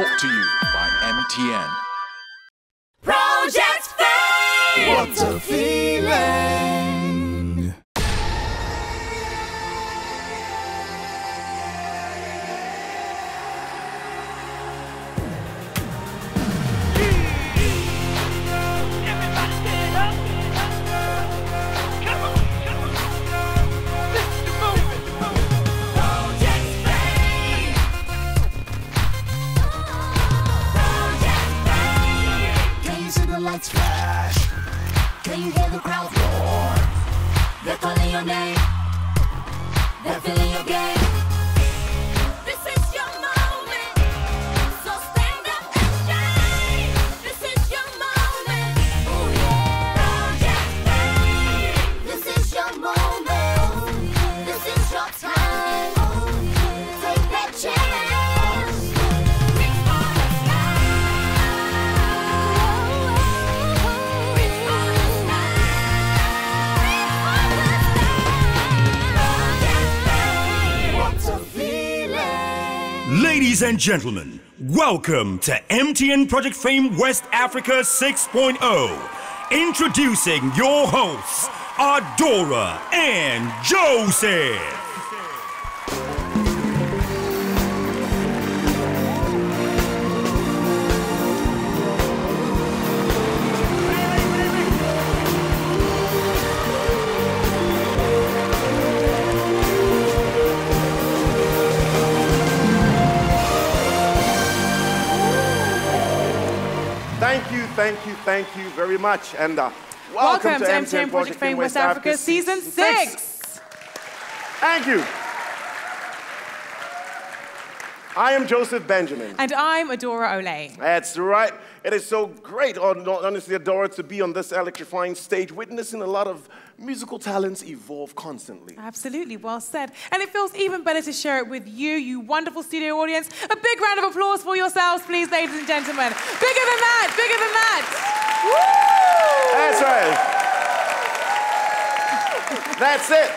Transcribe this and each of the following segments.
Brought to you by MTN. Project Fame! What a feeling! Lights flash. Can you hear the crowd roar? They're calling your name. They're filling your game. This is your moment. So stand up and shine. This is your moment. Oh yeah. Project Fame. This is your moment. Oh yeah. This is your time. Oh yeah. Take that chance. Ladies and gentlemen, welcome to MTN Project Fame West Africa 6.0. Introducing your hosts, Adora and Joseph. Thank you very much. And welcome to MTN Project Fame West Africa Season 6. Thank you. I am Joseph Benjamin. And I'm Adora Ole. That's right. It is so great, honestly, Adora, to be on this electrifying stage, witnessing a lot of musical talents evolve constantly. Absolutely, well said. And it feels even better to share it with you, you wonderful studio audience. A big round of applause for yourselves, please, ladies and gentlemen. Bigger than that, bigger than that. Woo! That's it.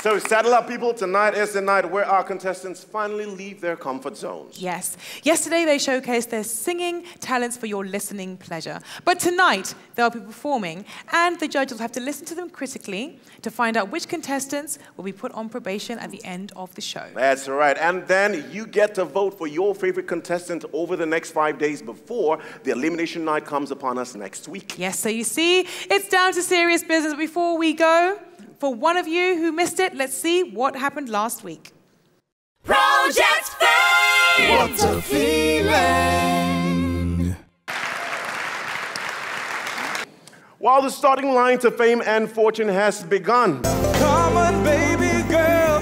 So saddle up, people. Tonight is the night where our contestants finally leave their comfort zones. Yes. Yesterday, they showcased their singing talents for your listening pleasure. But tonight, they'll be performing, and the judges will have to listen to them critically to find out which contestants will be put on probation at the end of the show. That's right. And then you get to vote for your favorite contestant over the next 5 days before the elimination night comes upon us next week. Yes, so you see, it's down to serious business. Before we go, for one of you who missed it, let's see what happened last week. Project Fame! What a feeling! While the starting line to fame and fortune has begun. Come on, baby girl,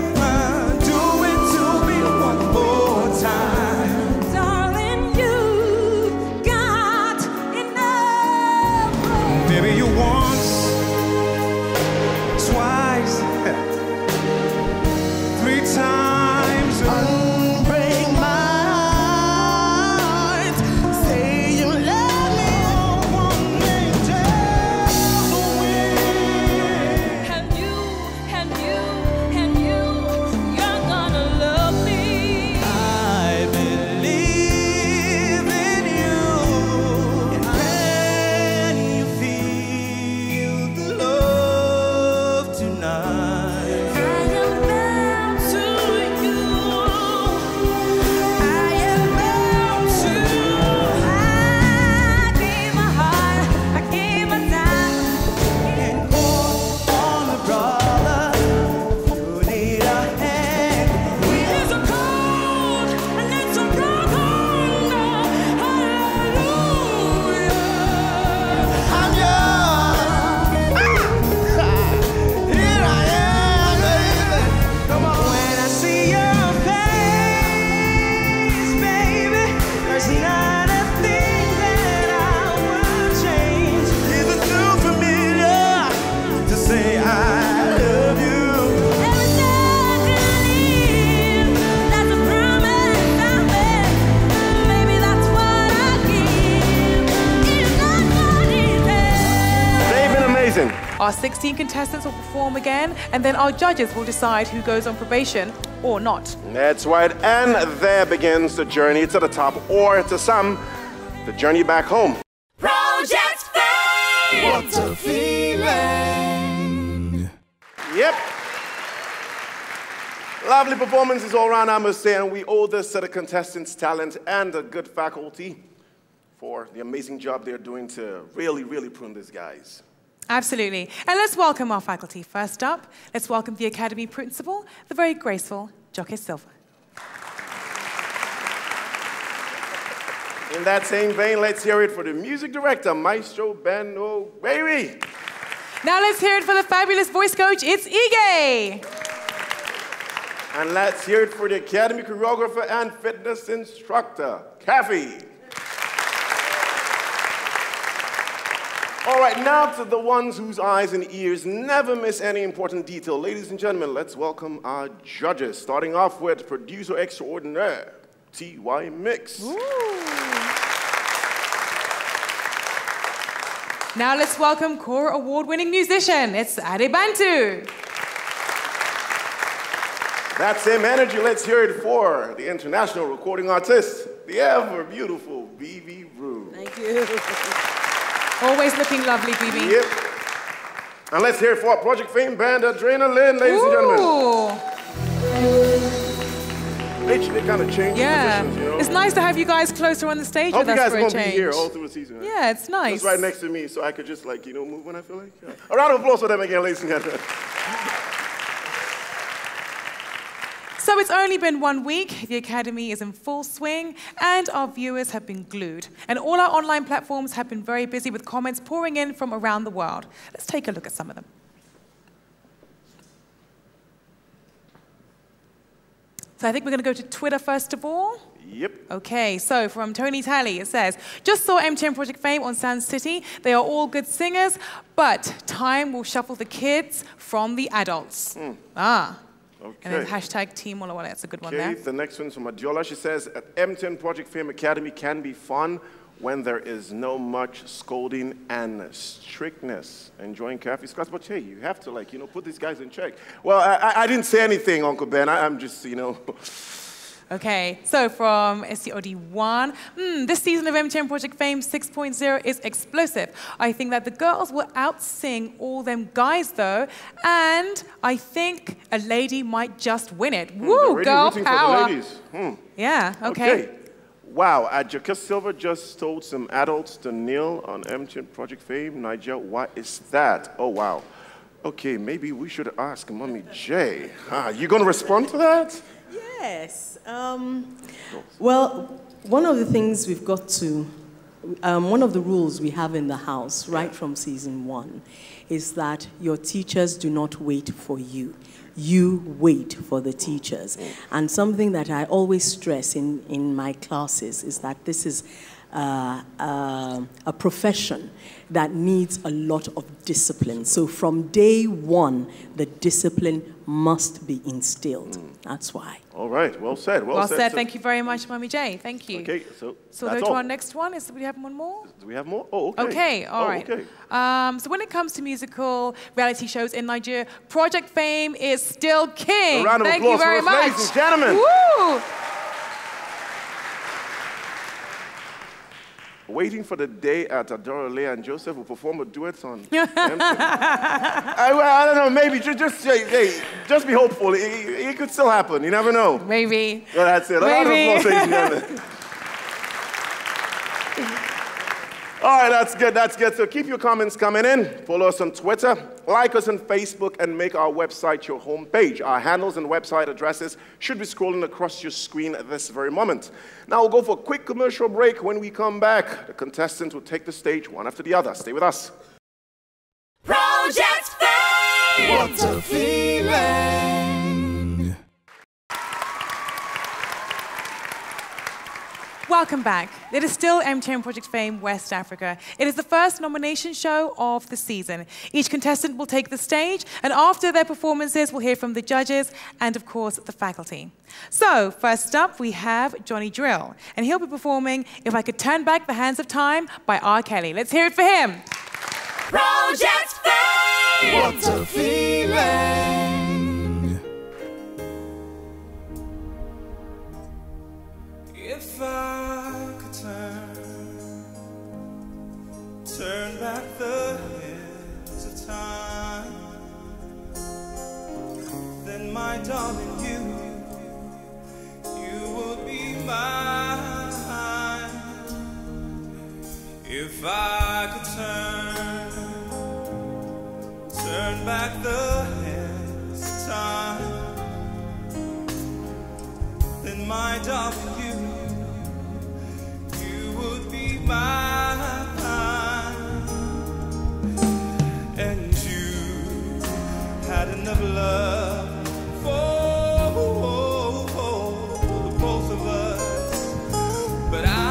do it to me one more time. Darling, you got enough. Maybe you once, twice, 3 times. Unbreak my heart. Say you love me one day, And you're gonna love me. I believe in you. Can you feel the love tonight? I am bound to you. I am bound to. I gave my heart, I gave my time. And call on a brother who need a hand. It's a cold and it's a wrong. Hallelujah. I'm yours. Here I am, baby. Come on. When I see your face, baby, there's not a thing that I would change. Is it too familiar to say I love you? Every second I live, that's a promise I made. Maybe that's what I give. It's not what it is. They've been amazing. Our 16 contestants will perform again, and then our judges will decide who goes on probation or not. That's right, and there begins the journey to the top, or to some, the journey back home. Project Fame! What a feeling. Yep. Lovely performances all around, I must say, and we owe this to the contestants' talent and the good faculty for the amazing job they're doing to really, really prune these guys. Absolutely. And let's welcome our faculty. First up, let's welcome the Academy Principal, the very graceful Jockey Silva. In that same vein, let's hear it for the music director, Maestro Beno Baby. Now let's hear it for the fabulous voice coach, it's Ige. And let's hear it for the Academy choreographer and fitness instructor, Kathy. All right, now to the ones whose eyes and ears never miss any important detail. Ladies and gentlemen, let's welcome our judges, starting off with producer extraordinaire, T.Y. Mix. Ooh. Now let's welcome Core Award-winning musician, it's Ade Bantu. That same energy, let's hear it for the international recording artist, the ever beautiful Bibie Brew. Thank you. Always looking lovely, Bibie. Yep. And let's hear it for our Project Fame band, Adrenaline, ladies and gentlemen. They kind of changed positions, you know? It's nice to have you guys closer on the stage with us for a change. Hope you guys are going to be here all through the season. Right? Yeah, it's nice. Just right next to me, so I could just, like, you know, move when I feel like. Yeah. A round of applause for them again, ladies and gentlemen. So it's only been 1 week, the Academy is in full swing, and our viewers have been glued. And all our online platforms have been very busy with comments pouring in from around the world. Let's take a look at some of them. So I think we're going to go to Twitter first of all. Yep. Okay, so from Tony Talley, it says, just saw MTN Project Fame on Sound City. They are all good singers, but time will shuffle the kids from the adults. Ah. Okay. And then hashtag Team Walla Walla. That's a good one there. The next one's from Adiola. She says, at MTN Project Fame Academy can be fun when there is no much scolding and strictness. Enjoying Kathy's class, but hey, you have to, like, you know, put these guys in check. Well, I didn't say anything, Uncle Ben. I'm just, you know. Okay, so from SCOD1, this season of MTN Project Fame 6.0 is explosive. I think that the girls will out-sing all them guys, though, and I think a lady might just win it. Woo, girl power. For the ladies. Yeah, okay. Wow, Ayoka Silva just told some adults to kneel on MTN Project Fame Nigeria. What is that? Oh, wow. Okay, maybe we should ask Mommy J. You gonna respond to that? Yes. Well, one of the things we've got to, one of the rules we have in the house right from season 1 is that your teachers do not wait for you. You wait for the teachers. And something that I always stress in my classes is that this is a profession that needs a lot of discipline. So from day 1, the discipline must be instilled. That's why. All right, well said, well said. Thank you very much, Mommy J. Thank you. Okay, so go to our next one. Do we have one more? Do we have more? Oh, okay. Okay, all right. Okay. So when it comes to musical reality shows in Nigeria, Project Fame is still king. A round of Thank applause you very for us, much. ladies and gentlemen. Woo! Waiting for the day at Adora Leah and Joseph will perform a duet on I don't know, maybe just be hopeful. It could still happen. You never know. Maybe. Well, that's it. Maybe. All right, that's good, that's good. So keep your comments coming in. Follow us on Twitter, like us on Facebook, and make our website your homepage. Our handles and website addresses should be scrolling across your screen at this very moment. Now we'll go for a quick commercial break. When we come back, the contestants will take the stage one after the other. Stay with us. Project Fame! What a feeling. Welcome back. It is still MTN Project Fame West Africa. It is the first nomination show of the season. Each contestant will take the stage, and after their performances, we'll hear from the judges and, of course, the faculty. So, first up, we have Johnny Drill, and he'll be performing If I Could Turn Back the Hands of Time by R. Kelly. Let's hear it for him. Project Fame! What a feeling. back the hands of time, then my darling, you would be mine, and you had enough love for the both of us, but I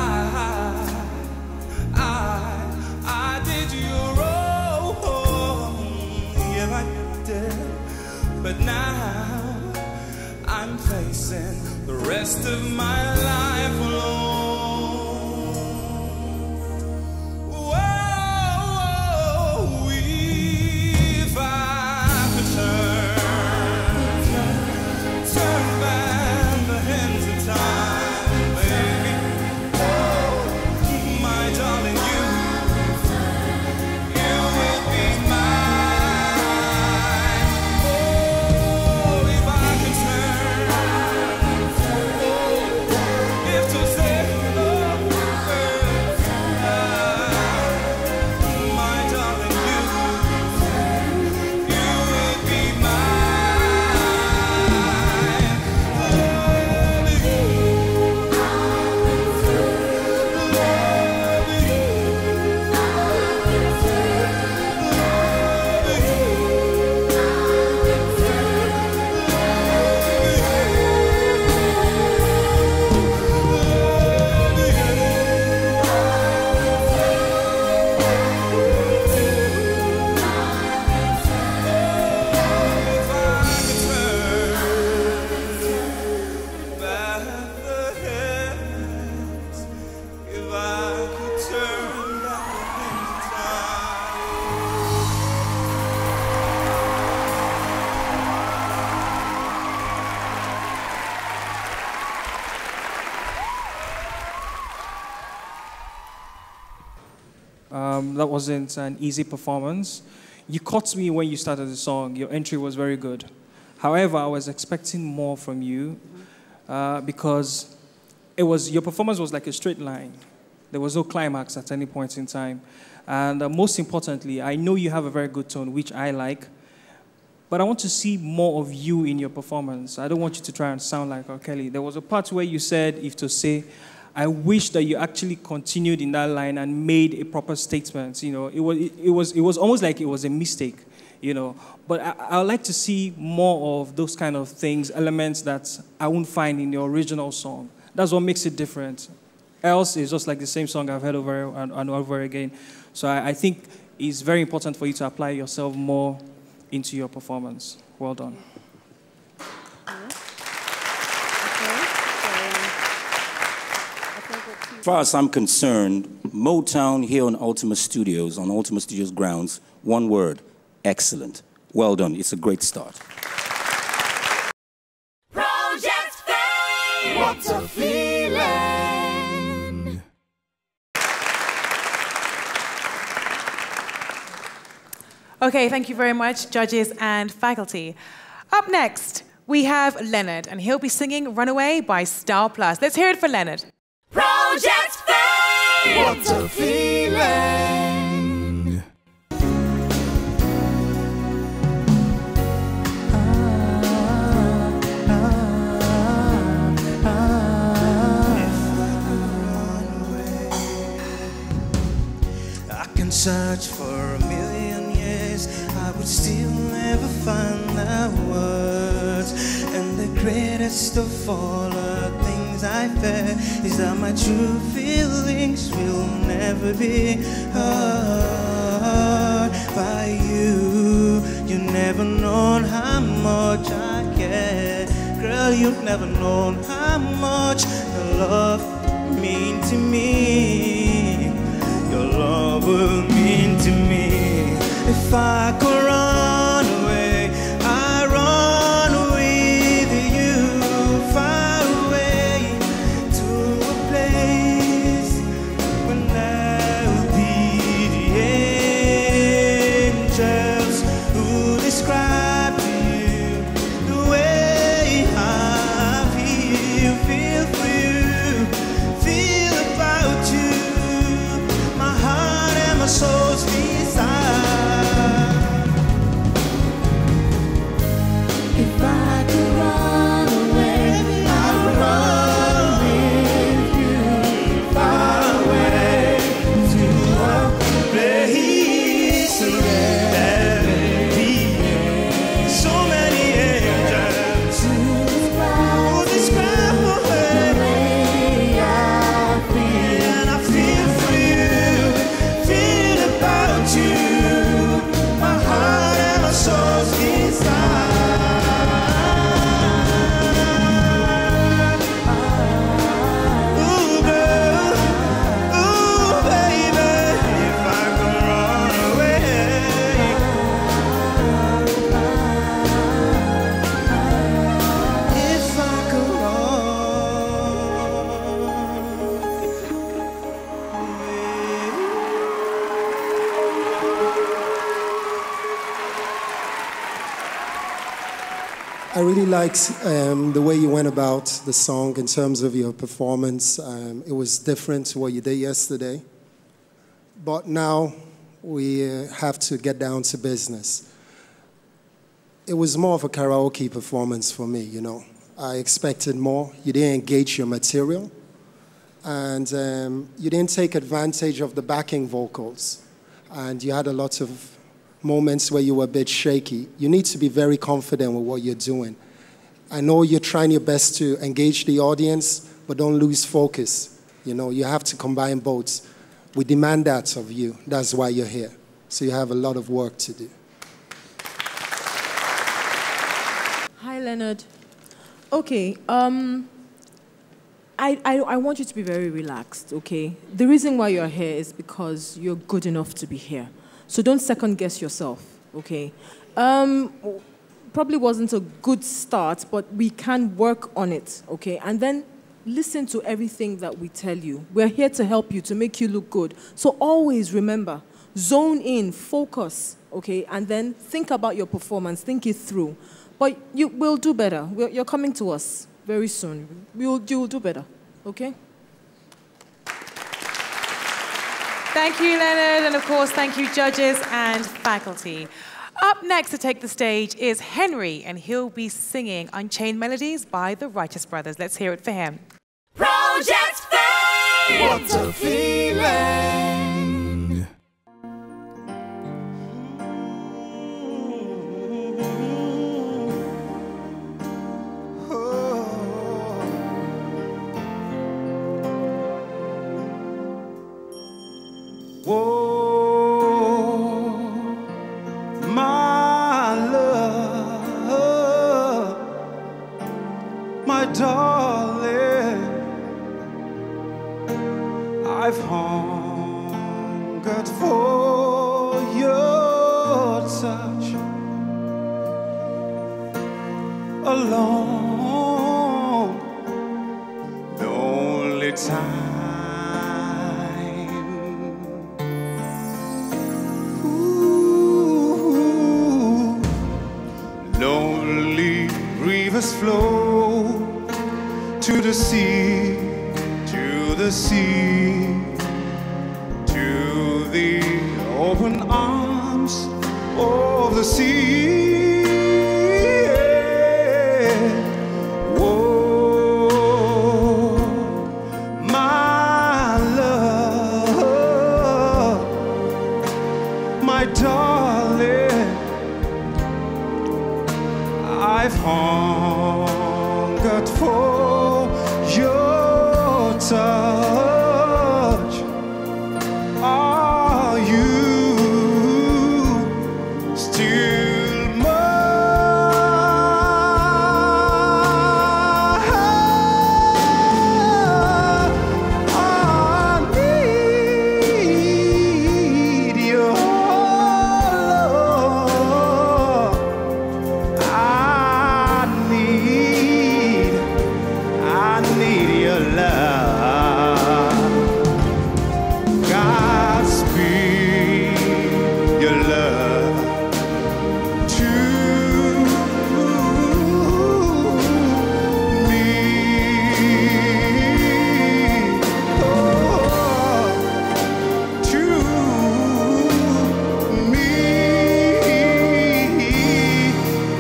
did you wrong, yeah I did, but now I'm facing the rest of my life alone. Whoa, if I could turn back the hands of time, baby, oh, my darling, you will be mine. Oh, if I could turn, if to say love, my darling, you will be mine. That wasn't an easy performance. You caught me when you started the song. Your entry was very good. However, I was expecting more from you because your performance was like a straight line. There was no climax at any point in time. And most importantly, I know you have a very good tone, which I like, but I want to see more of you in your performance. I don't want you to try and sound like R. Kelly. There was a part where you said, if to say, I wish that you actually continued in that line and made a proper statement. You know, it was almost like it was a mistake, you know. But I would like to see more of those kind of things, elements that I won't find in the original song. That's what makes it different. Else, it's just like the same song I've heard over and over again. So I think it's very important for you to apply yourself more into your performance. Well done. As far as I'm concerned, Motown here on Ultima Studios, on Ultima Studios grounds, one word, excellent. Well done. It's a great start. Project Fame! What a feeling! Okay, thank you very much, judges and faculty. Up next, we have Leonard, and he'll be singing Runaway by Star Plus. Let's hear it for Leonard. Project Fame! What a feeling! I can search for a million years, I would still never find the words. And the greatest of all the things I fear is that my true feelings will never be heard by you. You've never known how much I care. Girl, you've never known how much your love means to me. Your love will mean to me. If I could run away, I run with you, far away to a place where there will be the angels who describe to you the way I feel. I really liked the way you went about the song in terms of your performance. It was different to what you did yesterday. But now we have to get down to business. It was more of a karaoke performance for me, you know. I expected more. You didn't engage your material. And you didn't take advantage of the backing vocals. And you had a lot of moments where you were a bit shaky. You need to be very confident with what you're doing. I know you're trying your best to engage the audience, but don't lose focus. You know, you have to combine both. We demand that of you. That's why you're here. So you have a lot of work to do. Hi, Leonard. Okay, I want you to be very relaxed, okay? The reason why you're here is because you're good enough to be here. So don't second guess yourself, okay? Probably wasn't a good start, but we can work on it, okay? And then listen to everything that we tell you. We're here to help you, to make you look good. So always remember, zone in, focus, okay? And then think about your performance, think it through. But you will do better. You're coming to us very soon. You will do better, okay? Thank you, Leonard, and of course, thank you, judges and faculty. Up next to take the stage is Henry, and he'll be singing Unchained Melodies by the Righteous Brothers. Let's hear it for him. Project Fame! What a feeling! Whoa, my love, my darling, I've hungered for your touch a long, lonely time. Lonely rivers flow to the sea, to the sea, to the open arms of the sea. Whoa, my love, my darling, I've hungered for your touch. Are you still mine? I need your love. I need your love. God speed your love to me. Oh, to me,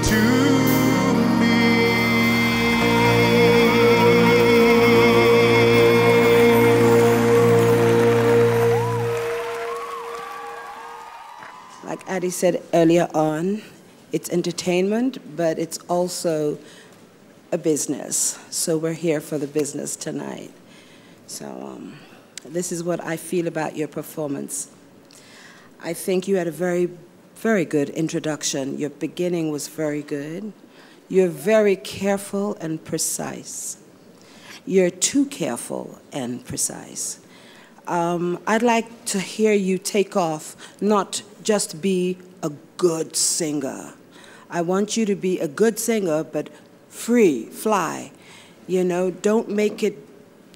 to me. Like Ade said earlier on, it's entertainment, but it's also a business. So we're here for the business tonight. So this is what I feel about your performance. I think you had a very, very good introduction. Your beginning was very good. You're very careful and precise. You're too careful and precise. I'd like to hear you take off, not just be a good singer. I want you to be a good singer, but free, fly. You know, don't make it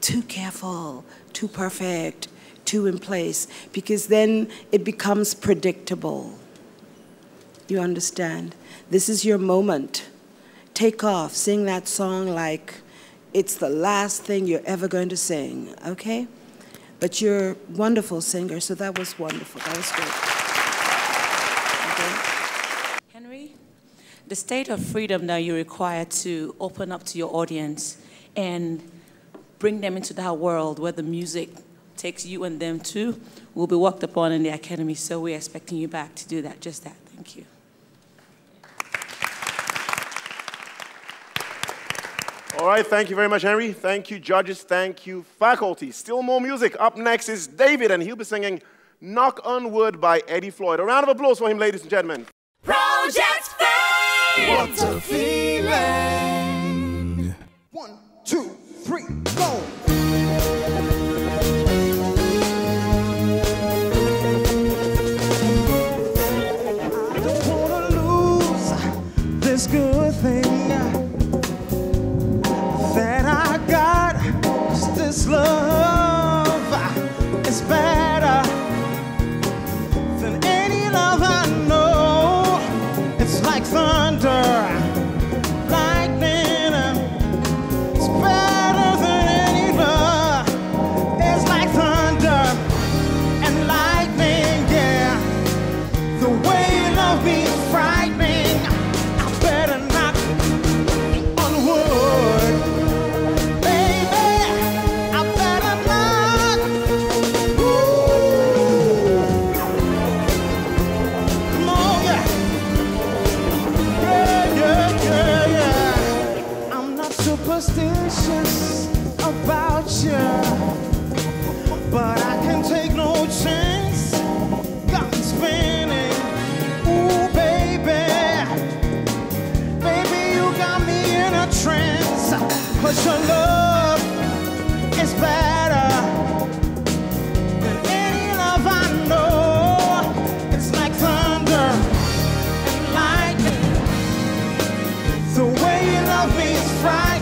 too careful, too perfect, too in place, because then it becomes predictable. You understand? This is your moment. take off, sing that song like it's the last thing you're ever going to sing, okay? But you're a wonderful singer, so that was wonderful. That was great. Okay. Henry, the state of freedom that you require to open up to your audience and bring them into that world where the music takes you and them too will be worked upon in the academy, so we're expecting you back to do that, just that. Thank you. All right, thank you very much, Henry. Thank you, judges. Thank you, faculty. Still more music. Up next is David, and he'll be singing Knock on Wood by Eddie Floyd. A round of applause for him, ladies and gentlemen. Project Fame! What a feeling! 1, 2, 3, go! I don't wanna lose this good thing that I got. 'Cause this love is better than any love I know. It's like thunder, lightning. It's better than any love. It's like thunder and lightning, yeah. The way you love me is frightening. I better knock on wood. Superstitious about you, but I can take no chance. Got me spinning, ooh baby, baby you got me in a trance. 'Cause your love is better than any love I know. It's like thunder and lightning. The way you love me is frightening.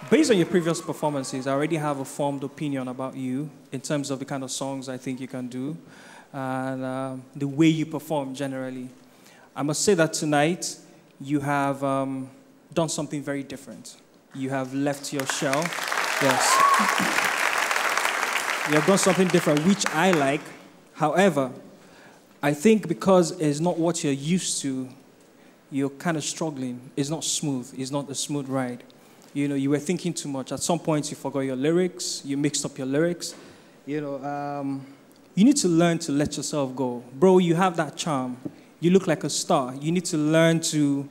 Based on your previous performances, I already have a formed opinion about you in terms of the kind of songs I think you can do and the way you perform generally. I must say that tonight you have done something very different. You have left your shell. Yes. You have done something different, which I like. However, I think because it's not what you're used to, you're kind of struggling. It's not smooth. It's not a smooth ride. You know, you were thinking too much. At some point, you forgot your lyrics. You mixed up your lyrics. You know, you need to learn to let yourself go. Bro, you have that charm. You look like a star. You need to learn to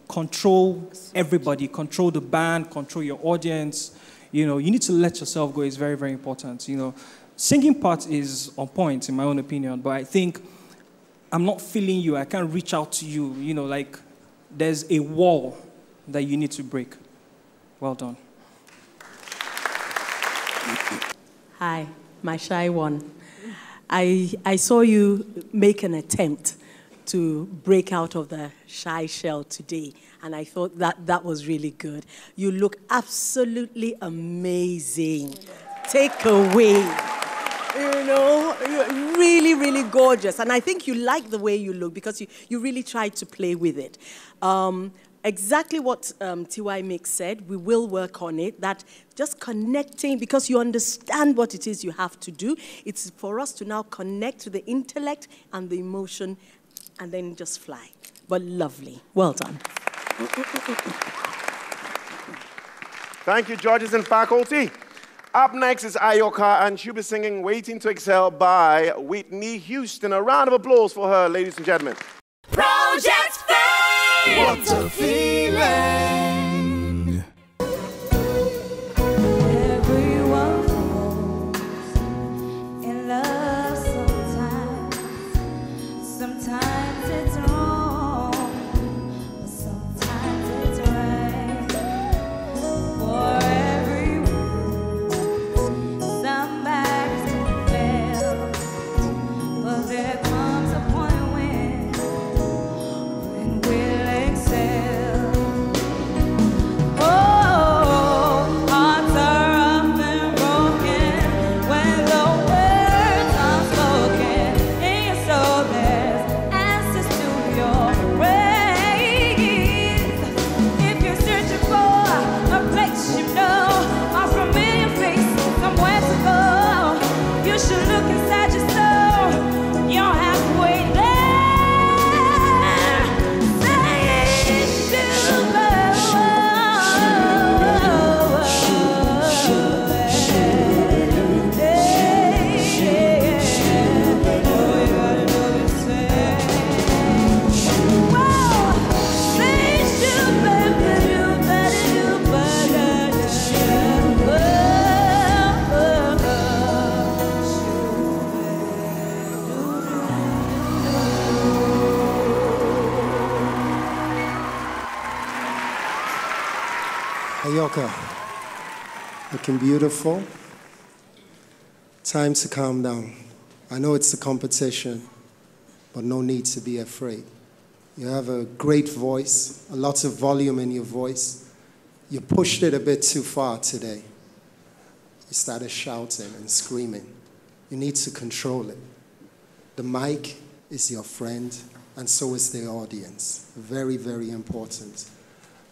control everybody, control the band, control your audience. You know, you need to let yourself go. It's very, very important. You know, singing part is on point, in my own opinion, but I think I'm not feeling you. I can't reach out to you. You know, like there's a wall that you need to break. Well done. Hi, my shy one. I saw you make an attempt to break out of the shy shell today, and I thought that was really good. You look absolutely amazing. Take away. You know, you're really, really gorgeous. And I think you like the way you look because you really tried to play with it. Exactly what T.Y. Mix said, we will work on it, that just connecting, because you understand what it is you have to do. It's for us to now connect to the intellect and the emotion and then just fly. But lovely. Well done. Thank you, judges and faculty. Up next is Ayoka, and she'll be singing Waiting to Excel by Whitney Houston. A round of applause for her, ladies and gentlemen. Project Fame! What a feeling! Everyone falls in love sometimes. Sometimes it's wrong, but sometimes it's right. For everyone, somebody's gonna fail. But there comes a point when we'll excel. Ayoka, looking beautiful. Time to calm down. I know it's a competition, but no need to be afraid. You have a great voice, a lot of volume in your voice. You pushed it a bit too far today. You started shouting and screaming. You need to control it. The mic is your friend, and so is the audience. Very, very important.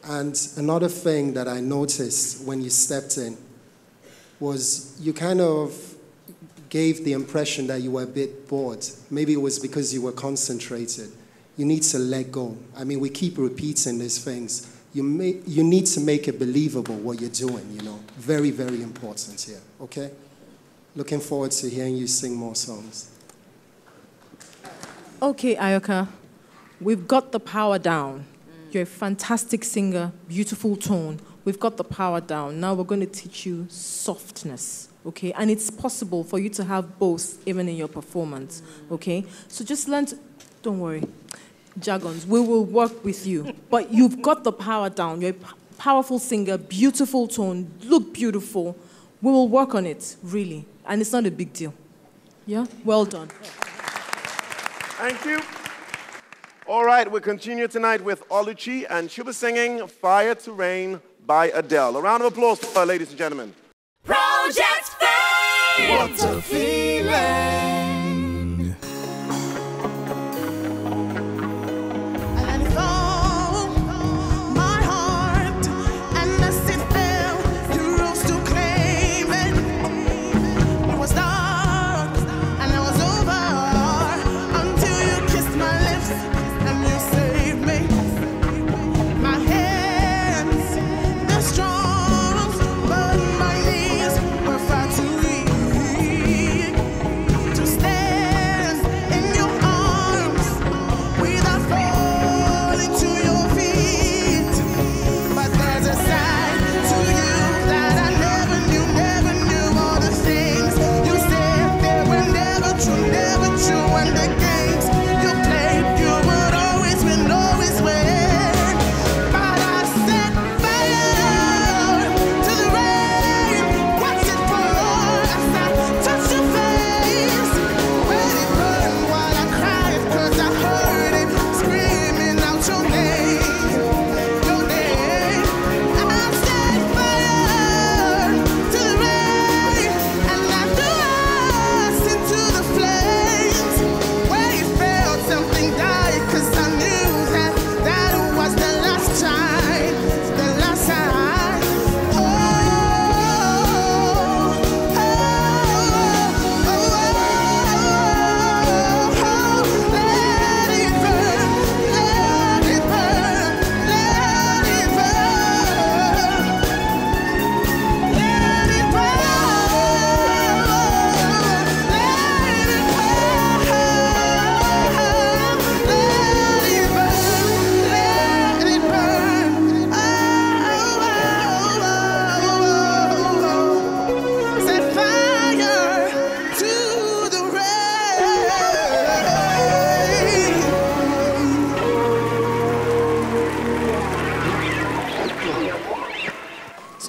And another thing that I noticed when you stepped in was you kind of gave the impression that you were a bit bored. Maybe it was because you were concentrated. You need to let go. I mean, we keep repeating these things. You need to make it believable what you're doing, you know. Very, very important here, okay? Looking forward to hearing you sing more songs. Okay, Ayoka, we've got the power down. You're a fantastic singer, beautiful tone. We've got the power down. Now we're going to teach you softness, okay? And it's possible for you to have both even in your performance, okay? So just learn to, don't worry, jargons, we will work with you. But you've got the power down. You're a powerful singer, beautiful tone, look beautiful. We will work on it, really. And it's not a big deal. Yeah? Well done. Thank you. All right, we continue tonight with Oluchi, and she'll be singing Fire to Rain by Adele. A round of applause for her, ladies and gentlemen. Project Fame! What a feeling!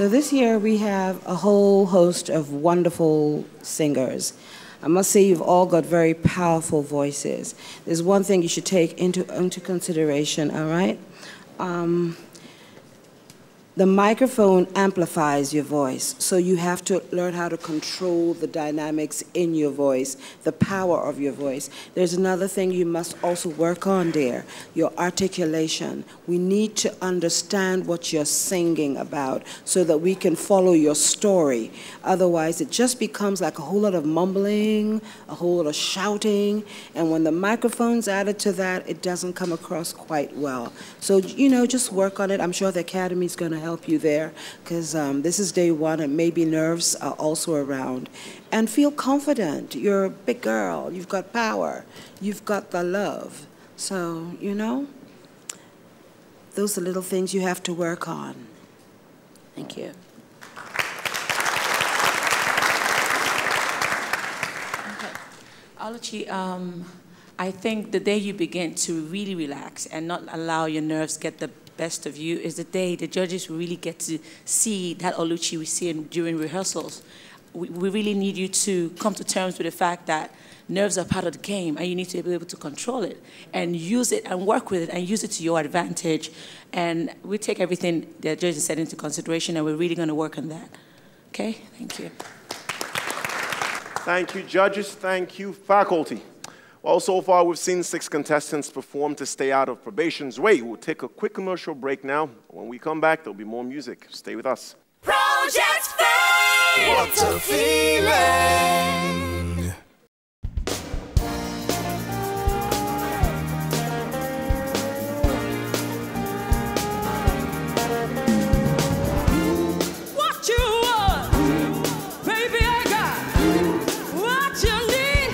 So this year we have a whole host of wonderful singers. I must say you've all got very powerful voices. There's one thing you should take into consideration, all right? The microphone amplifies your voice, so you have to learn how to control the dynamics in your voice, the power of your voice. There's another thing you must also work on, dear, your articulation. We need to understand what you're singing about so that we can follow your story. Otherwise, it just becomes like a whole lot of mumbling, a whole lot of shouting, and when the microphone's added to that, it doesn't come across quite well. So, you know, just work on it. I'm sure the Academy's going to help you there, because this is day one and maybe nerves are also around. And feel confident. You're a big girl. You've got power. You've got the love. So, you know, those are little things you have to work on. Thank you. Oluchi, I think the day you begin to really relax and not allow your nerves get the best of you is the day the judges will really get to see that Oluchi we see during rehearsals. We really need you to come to terms with the fact that nerves are part of the game and you need to be able to control it and use it and work with it and use it to your advantage. And we take everything the judges said into consideration and we're really going to work on that. Okay? Thank you. Thank you, judges. Thank you, faculty. Well, so far we've seen 6 contestants perform to stay out of probation's way. We'll take a quick commercial break now. When we come back, there'll be more music. Stay with us. Project Fame! What a feeling! What you want, baby, I got what you need.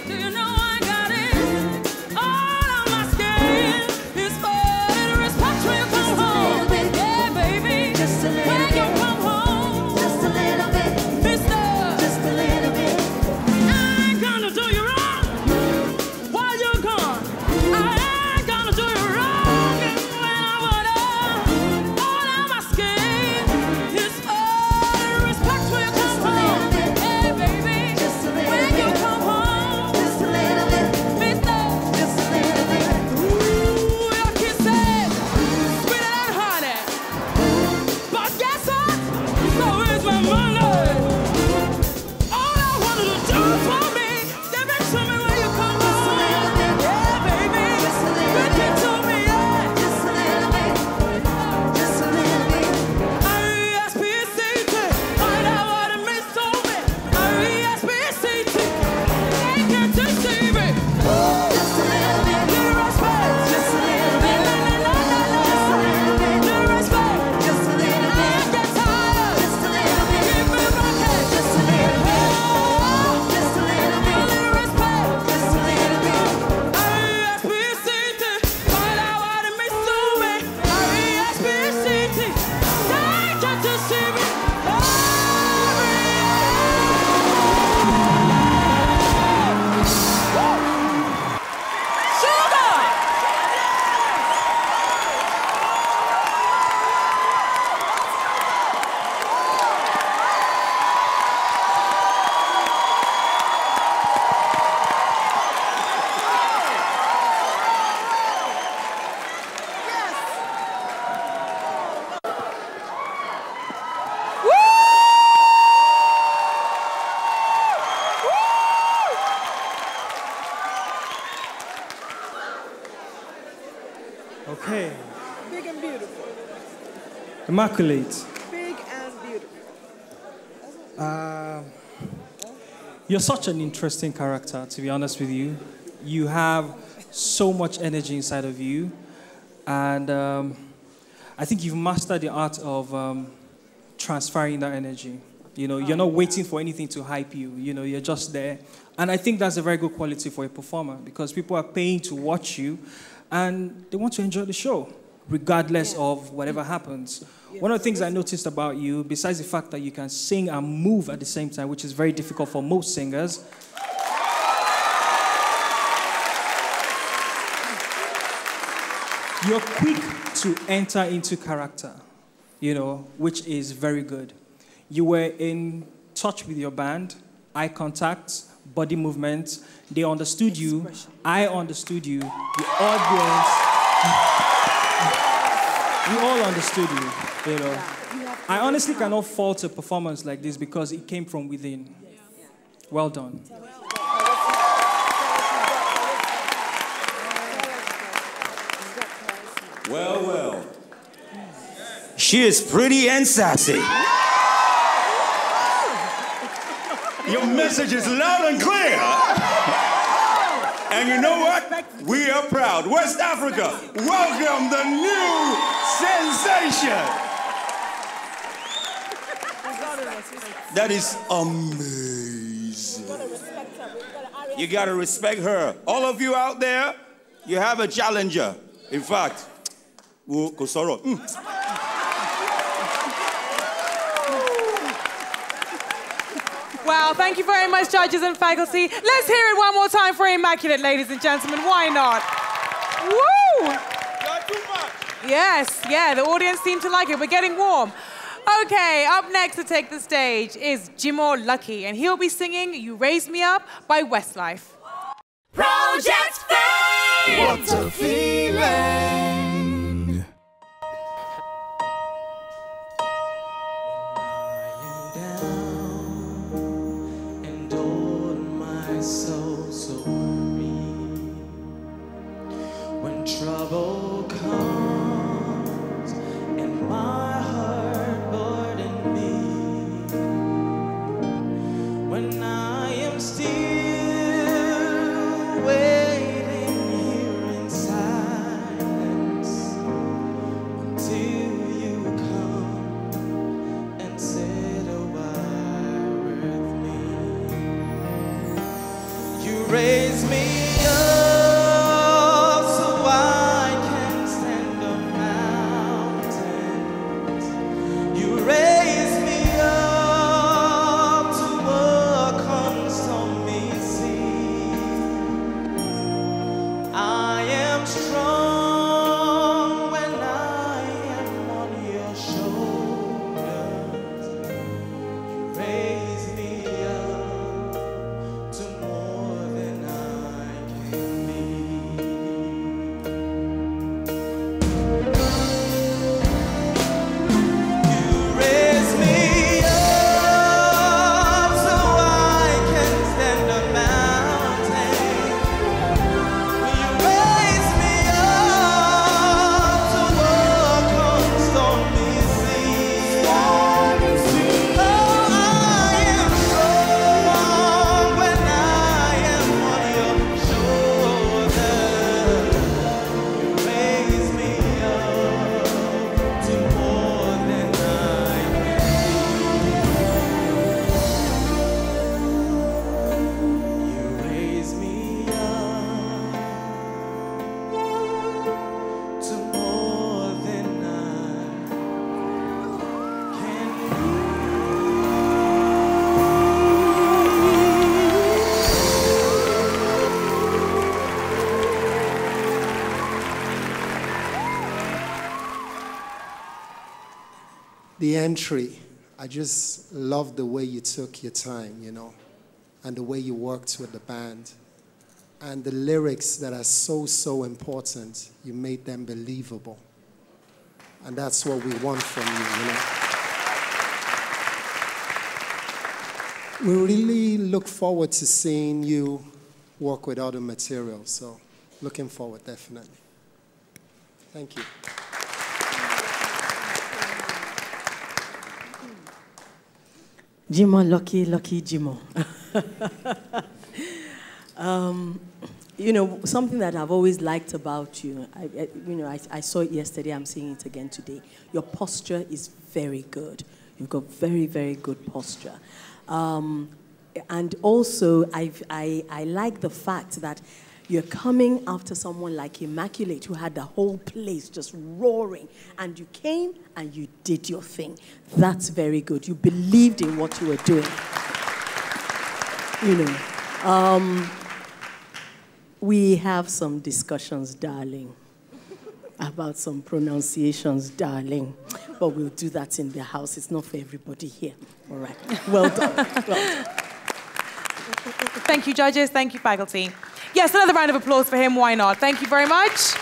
Do you know I got it? All on my skin is for the respect when you come home. Yeah, baby, just a little when you come home. Just a little bit, mister. Just a little bit. I ain't gonna do you wrong while you're gone. I ain't gonna do you wrong when I wanna. All on my skin is for the respect when you come home. Yeah, baby, just a little when you come home. Just a little bit, mister. Just a little bit. Ooh, your kisses, sweeter than honey. But guess what? So is my money. All I wanted to do for me, give it to me when you come home. Yeah, baby, give it to me, yeah. Just a little bit, just a little bit. R-E-S-P-C-T, find out what it means to me. R-E-S-P-C-T, ain't get to see me. Just a little bit, little respect. Just a little bit, just a little bit, little respect. Just a little bit, I get tired. Just a little bit, give me my head. Just a little bit, just a little bit, little respect. Just a little bit. R-E-S-P-C-T, find out what it means to me. R-E-S-P-C-T, ain't get to see me. Okay. Big and beautiful. Immaculate. Big and beautiful. You're such an interesting character, to be honest with you. You have so much energy inside of you. And I think you've mastered the art of transferring that energy. You know, you're not waiting for anything to hype you. You know, you're just there. And I think that's a very good quality for a performer because people are paying to watch you and they want to enjoy the show, regardless of whatever happens. One of the things I noticed about you, besides the fact that you can sing and move at the same time, which is very difficult for most singers, you're quick to enter into character. which is very good. You were in touch with your band, eye contact, body movement. They understood you. I understood you. The audience, we all understood you, I honestly cannot fault a performance like this because it came from within. Well done. Well, well. She is pretty and sassy. Your message is loud and clear. And you know what? We are proud. West Africa, welcome the new sensation. That is amazing. You gotta respect her. All of you out there, you have a challenger. In fact, Kosoro. Wow, thank you very much, judges and faculty. Let's hear it one more time for Immaculate, ladies and gentlemen. Why not? Woo! Not too much. Yes, yeah, the audience seemed to like it. We're getting warm. Okay, up next to take the stage is Jimo Lucky, and he'll be singing You Raised Me Up by Westlife. Project Fame! What a feeling! And all my soul so weary. When trouble comes and my heart burden me, when I am still waiting here in silence until you come and sit a while with me. You raise me up so I can stand on mountains. You raise me up to walk on stormy seas. I am strong when I am on your shoulders. You raise me up to more than I can be. You raise me up so I can stand on mountains. You raise me up to walk on stormy seas. Oh, I am strong when I am on your shoulders. You raise me up to more than I can be. You raise me up to more than I can The entry, I just love the way you took your time, and the way you worked with the band. And the lyrics that are so, so important, you made them believable. And that's what we want from you, We really look forward to seeing you work with other materials, so looking forward, definitely. Thank you. Jimo, lucky Jimo. Something that I've always liked about you, I saw it yesterday, I'm seeing it again today. Your posture is very good. You've got very, very good posture. And also, I like the fact that you're coming after someone like Immaculate, who had the whole place just roaring, and you came and you did your thing. That's very good. You believed in what you were doing. We have some discussions, darling, about some pronunciations, darling. but we'll do that in their house. It's not for everybody here. All right. Well done. Well done. Thank you, judges. Thank you, faculty. Yes, another round of applause for him. Why not? Thank you very much.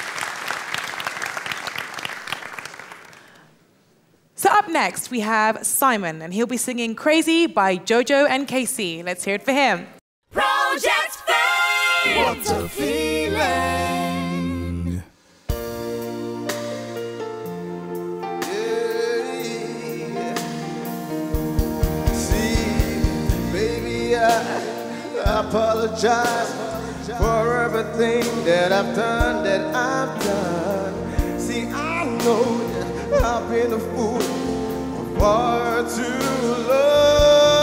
So up next, we have Simon, and he'll be singing Crazy by Jojo and KC. Let's hear it for him. Project Fame! What a feeling! See, baby, I apologize for everything that I've done, See, I know that I've been a fool for far too long.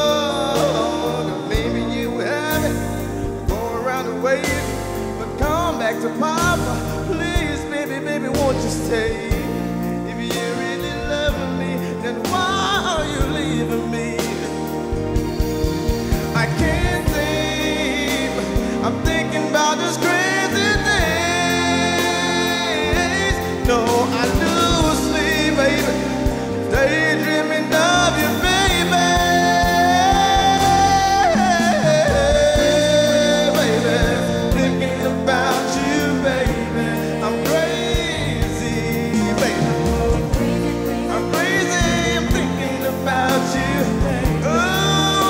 Maybe you haven't gone around the way, but come back to Papa. Please, baby, baby, won't you stay? If you really love me, then why are you leaving me? I can't sleep. I'm thinking about this crazy days. No, I lose sleep, baby. Daydreaming of you, baby. Baby, thinking about you, baby. I'm crazy, baby. I'm crazy, I'm thinking about you. Oh,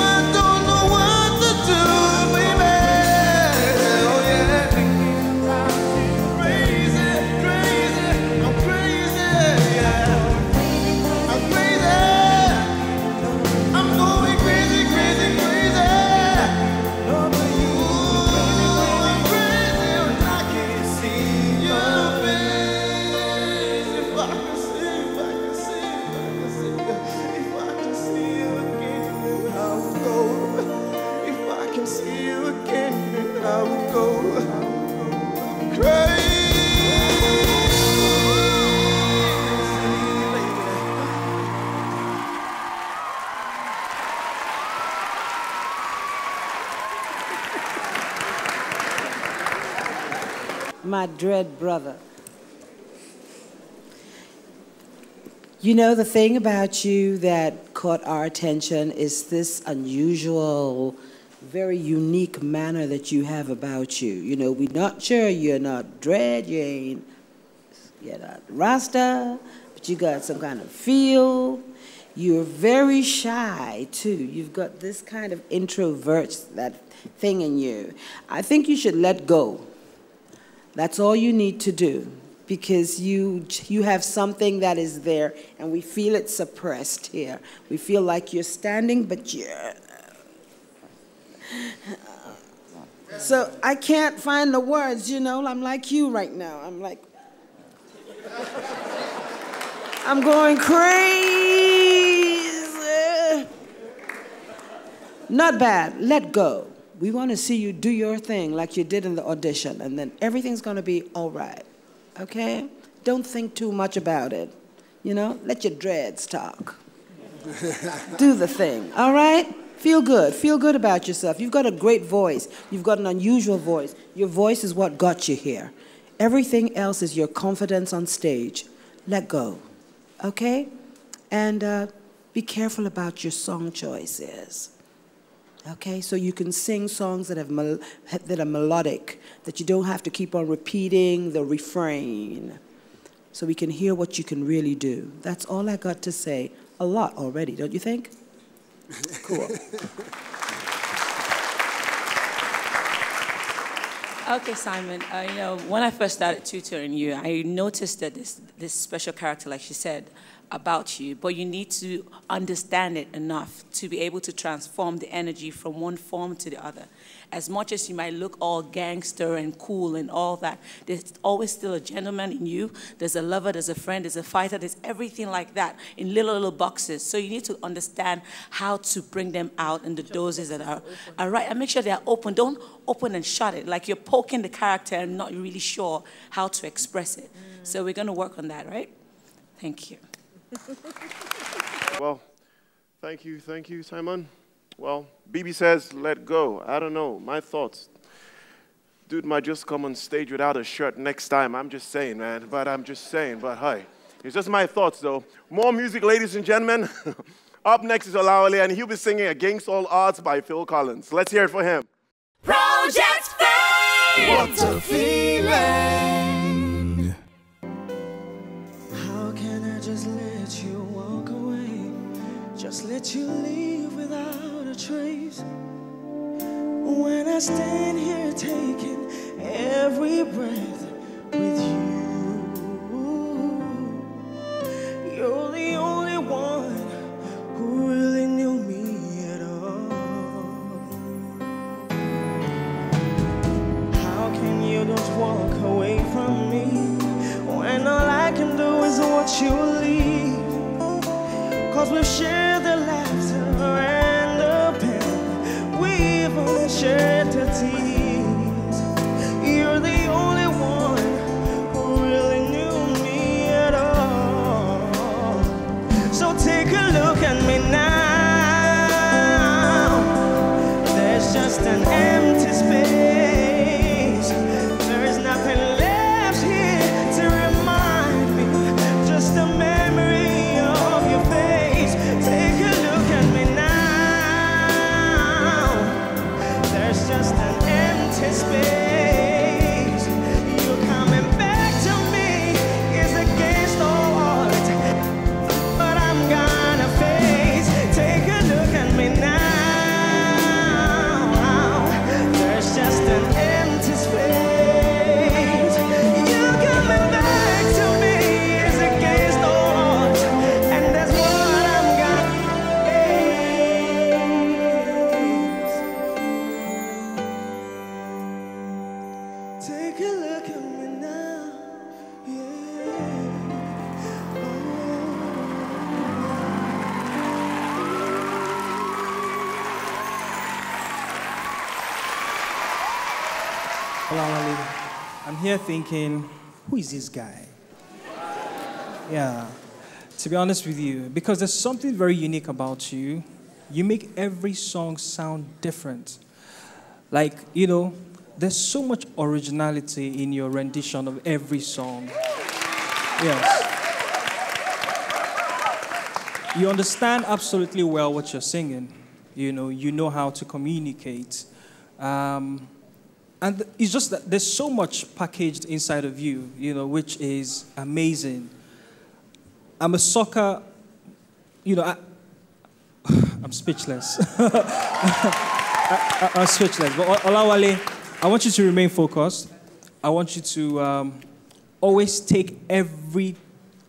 I don't know what to do, baby. Oh, yeah, thinking about you. Crazy, crazy, I'm crazy, yeah. I'm crazy. I'm going crazy, crazy, crazy. Over you. I'm crazy when I can't see your face. If I can see, if I can see, if I can see you again, I will go. If I can see you again, I will go. Crazy. My dread brother. You know, the thing about you that caught our attention is this unusual, very unique manner that you have about you. You know, we're not sure you're not dread, you're not Rasta, but you got some kind of feel. You're very shy, too. You've got this kind of introvert, that thing in you. I think you should let go. That's all you need to do, because you have something that is there, and we feel it suppressed here. We feel like you're standing, but you're... So I can't find the words, you know. I'm like you right now. I'm like... I'm going crazy. Not bad. Let go. We want to see you do your thing like you did in the audition, and then everything's going to be all right, okay? Don't think too much about it, you know? Let your dreads talk. Do the thing, all right? Feel good about yourself. You've got a great voice. You've got an unusual voice. Your voice is what got you here. Everything else is your confidence on stage. Let go, okay? And be careful about your song choices. Okay, so you can sing songs that are melodic, that you don't have to keep on repeating the refrain, so we can hear what you can really do. That's all I got to say. A lot already, don't you think? Cool. Okay, Simon, you know, when I first started tutoring you, I noticed that this special character, like she said, about you, but you need to understand it enough to be able to transform the energy from one form to the other. As much as you might look all gangster and cool and all that, there's always still a gentleman in you. There's a lover, there's a friend, there's a fighter, there's everything like that in little boxes. So you need to understand how to bring them out in the doses that are right, and make sure they're open. Don't open and shut it, like you're poking the character and not really sure how to express it. So we're gonna work on that, right? Thank you. Well, thank you, Simon. Well, Bibie says, let go. I don't know, my thoughts. Dude might just come on stage without a shirt next time. I'm just saying, man. But hi. It's just my thoughts, though. More music, ladies and gentlemen. Up next is Olawale, and he'll be singing Against All Odds by Phil Collins. Let's hear it for him. Project Fame! What a feeling! How can I just let you walk away? Just let you leave without a trace? When I stand here taking every breath with you, you're the only one who really knew me at all. How can you just walk away from me when all I can do is watch you leave? Cause we've shared the laughter and the pain, we've only shared the tears. You're the only one who really knew me at all. So take a look at me now. There's just an empty space. There is nothing left here to remind me, just a memory of your face. Take a look at me now. There's just an empty space. You coming back to me is against all odds, but I'm gonna face. Take a look at me now. There's just an empty space. You coming back to me is against all odds, and that's what I'm gonna face. Take a look at me now. Olawale, I'm here thinking, who is this guy? Yeah, to be honest with you, because there's something very unique about you. You make every song sound different. Like, you know, there's so much originality in your rendition of every song. Yes. You understand absolutely well what you're singing. You know how to communicate. And it's just that there's so much packaged inside of you, which is amazing. I'm a sucker, I'm speechless. I'm speechless. But Olawale, I want you to remain focused. I want you to always take every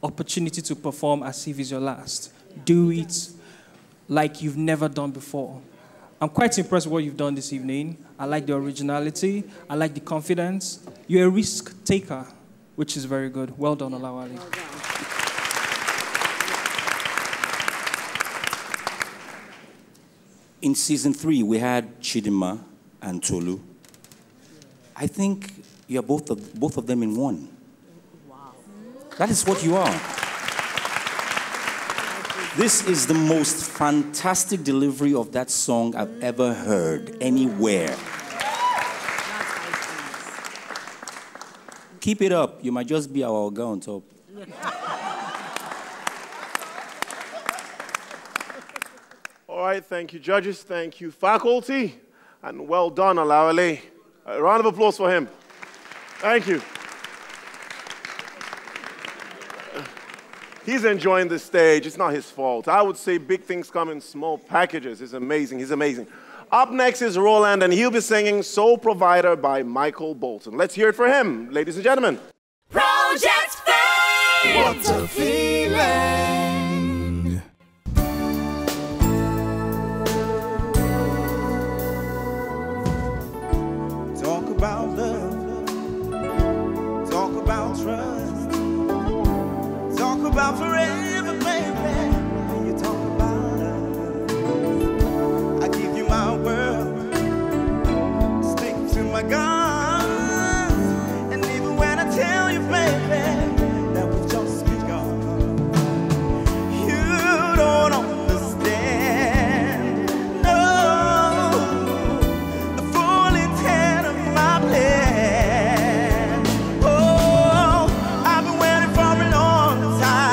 opportunity to perform as if it's your last. Do it like you've never done before. I'm quite impressed with what you've done this evening. I like the originality. I like the confidence. You're a risk taker, which is very good. Well done, Olawale. Well done. In season 3, we had Chidinma and Tolu. I think you're both of them in one. Wow. That is what you are. This is the most fantastic delivery of that song I've ever heard anywhere. Keep it up. You might just be our guy on top. All right, thank you, judges. Thank you, faculty. And well done, Olawale. A round of applause for him. Thank you. He's enjoying the stage. It's not his fault. I would say big things come in small packages. It's amazing. He's amazing. Up next is Roland, and he'll be singing Soul Provider by Michael Bolton. Let's hear it for him, ladies and gentlemen. Project Fame! What a feeling! Talk about love. Talk about trust. Talk about forever, baby. When you talk about us, I give you my word. Stick to my guns. And even when I tell you, baby, that we've just begun, you don't understand. No, the full intent of my plan. Oh, I've been waiting for a long time.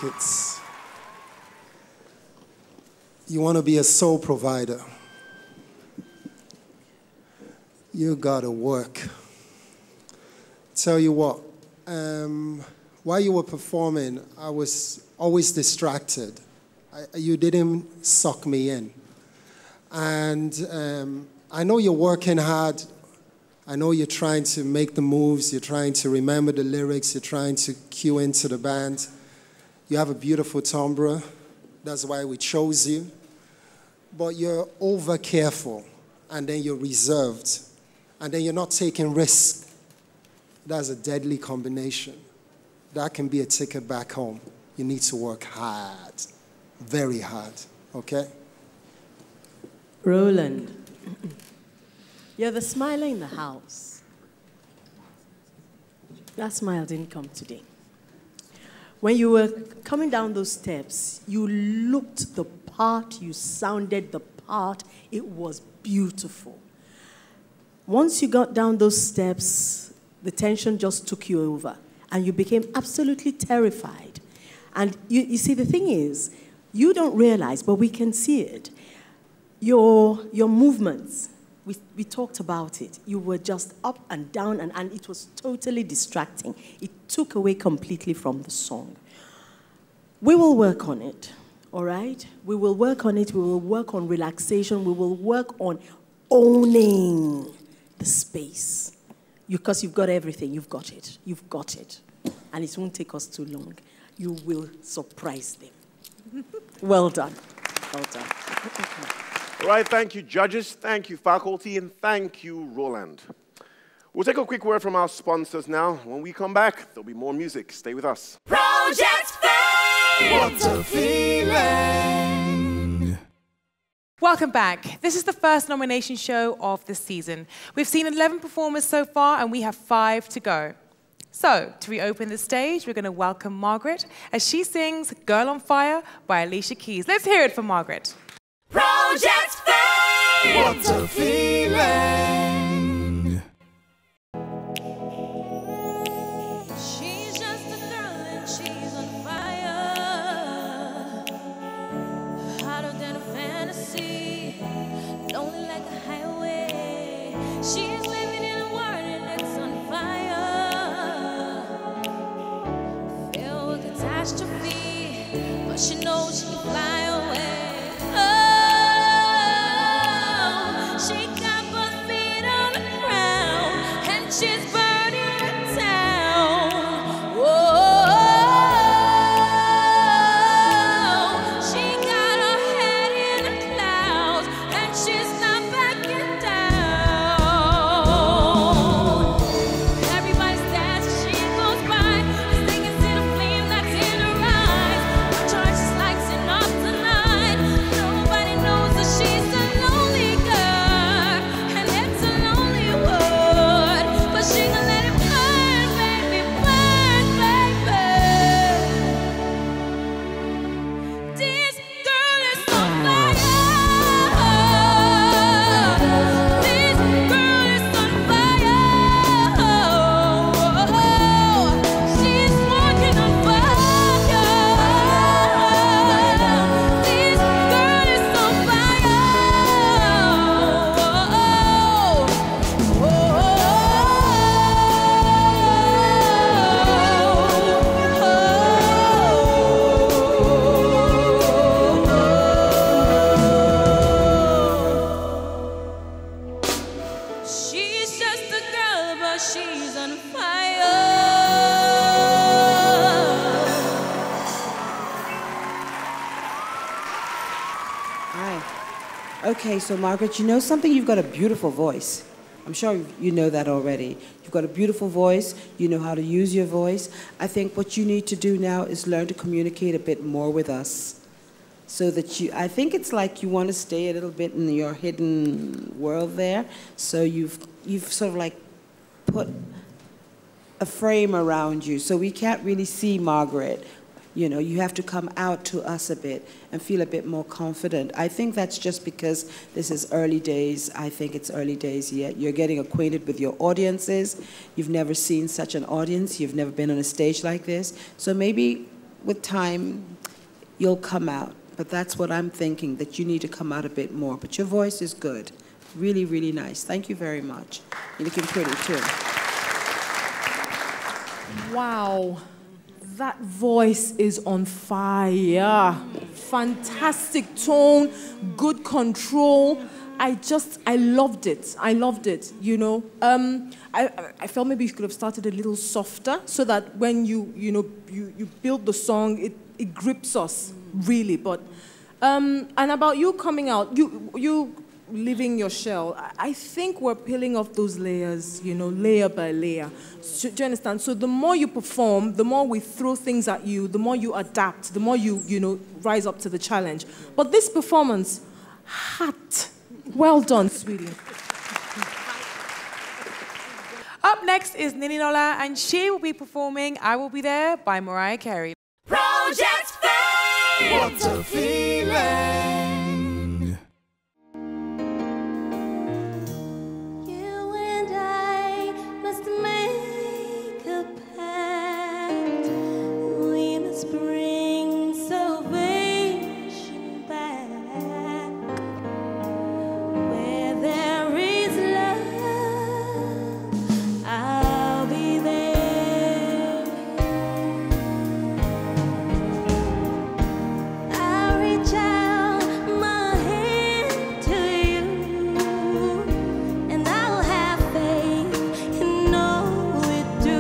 it's, you want to be a sole provider. You gotta work. Tell you what, while you were performing, I was always distracted. You didn't suck me in. And I know you're working hard. I know you're trying to make the moves. You're trying to remember the lyrics. You're trying to cue into the band. You have a beautiful timbre. That's why we chose you. But you're over careful, and then you're reserved, and then you're not taking risks. That's a deadly combination. That can be a ticket back home. You need to work hard, very hard, okay? Roland, you're the smiler in the house. That smile didn't come today. When you were coming down those steps, you looked the part, you sounded the part. It was beautiful. Once you got down those steps, the tension just took you over, and you became absolutely terrified. And you see, the thing is, you don't realize, but we can see it. Your movements, we talked about it. You were just up and down, and it was totally distracting. It took away completely from the song. We will work on it, all right? We will work on it. We will work on relaxation. We will work on owning the space. Because you've got everything. You've got it. You've got it. And it won't take us too long. You will surprise them. Well done. Well done. All right, thank you, judges. Thank you, faculty. And thank you, Roland. We'll take a quick word from our sponsors now. When we come back, there'll be more music. Stay with us. Project Fame! What a feeling! Welcome back. This is the first nomination show of the season. We've seen 11 performers so far, and we have 5 to go. So, to reopen the stage, we're going to welcome Margeret as she sings Girl on Fire by Alicia Keys. Let's hear it for Margeret. Project Fame! What a feeling! She's just a girl and she's on fire, hotter than a fantasy, lonely like a highway. She's living in a world and it's on fire, filled with catastrophe, but she knows she can fly away. She got both feet on the ground, and she's burning the town. Whoa, she got her head in the clouds, and she's not backing down. Everybody's dancing, she goes by, they can see the flame that's in her eyes. No choice, she's lighting up tonight. Nobody knows that she's a lonely girl, and it's a lonely world, but she gon' let it burn, baby, burn, baby. This girl is on fire. This girl is on fire. She's walking on fire. This girl is on fire. She's just a girl, but she's on fire. Hi. Okay, so Margeret, you know something? You've got a beautiful voice. I'm sure you know that already. You've got a beautiful voice. You know how to use your voice. I think what you need to do now is learn to communicate a bit more with us. So that I think it's like you want to stay a little bit in your hidden world there. So you've sort of like put a frame around you. So we can't really see Margeret. You know, you have to come out to us a bit and feel a bit more confident. I think that's just because this is early days. I think it's early days yet. You're getting acquainted with your audiences. You've never seen such an audience. You've never been on a stage like this. So maybe with time, you'll come out. But that's what I'm thinking, that you need to come out a bit more. But your voice is good. Really, really nice. Thank you very much. You're looking pretty, too. Wow. That voice is on fire. Fantastic tone, good control. I loved it. I loved it, you know. I felt maybe you could have started a little softer so that when you build the song, it grips us, really. But, and about you coming out, you leaving your shell, I think we're peeling off those layers, you know, layer by layer. So, do you understand? So the more you perform, the more we throw things at you, the more you adapt, the more you rise up to the challenge. But this performance, hot. Well done, sweetie. Up next is Nini Nola, and she will be performing I Will Be There by Mariah Carey. Project Fame! What a feeling! You and I must make a pact. We must bring salvation back. Where there is love, I'll be there. I'll reach out my hand to you, and I'll have faith, you know it do.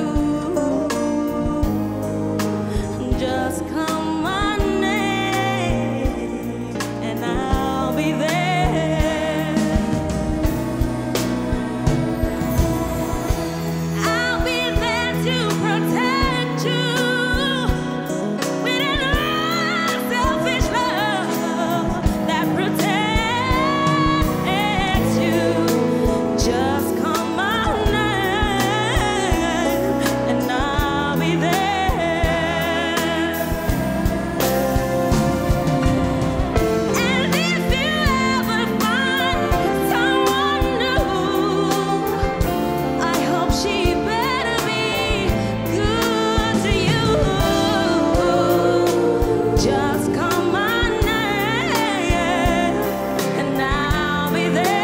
Just call my name, and I'll be there. I'll be there to protect you with an unselfish love that protects you. Just call my name, and I'll be there. And if you ever find someone new, I hope she better be good to you. Just call my name, and I'll be there.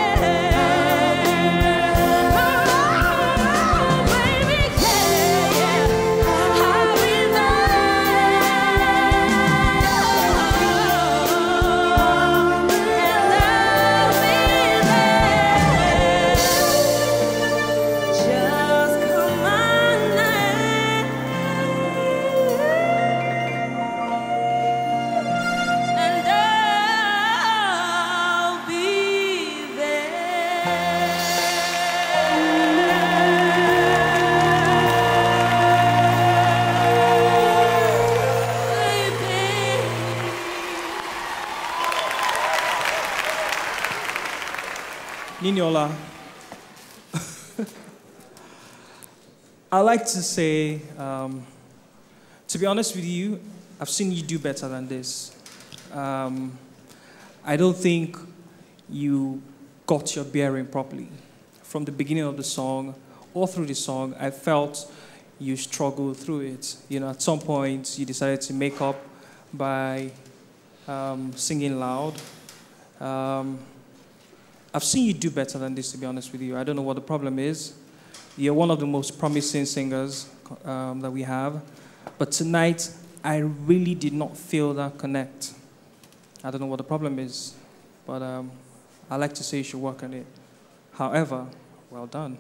Oh, baby, yeah, I'll be Just call my name, and I'll be Niniola, I like to say, to be honest with you, I've seen you do better than this. I don't think you got your bearing properly. From the beginning of the song, all through the song, I felt you struggled through it. You know, at some point, you decided to make up by singing loud. I've seen you do better than this, to be honest with you. I don't know what the problem is. You're one of the most promising singers that we have. But tonight, I really did not feel that connect. I don't know what the problem is, but I like to say you should work on it. However, well done.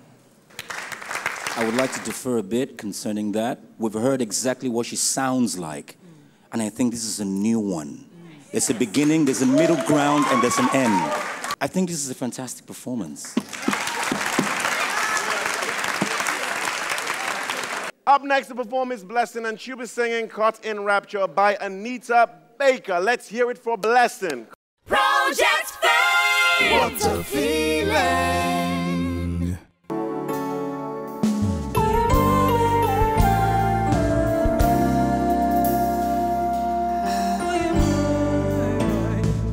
I would like to defer a bit concerning that. We've heard exactly what she sounds like, and I think this is a new one. There's a beginning, there's a middle ground, and there's an end. I think this is a fantastic performance. Up next to perform is Blessing, and she'll be singing Caught in Rapture by Anita Baker. Let's hear it for Blessing. Project Fame! What a feeling!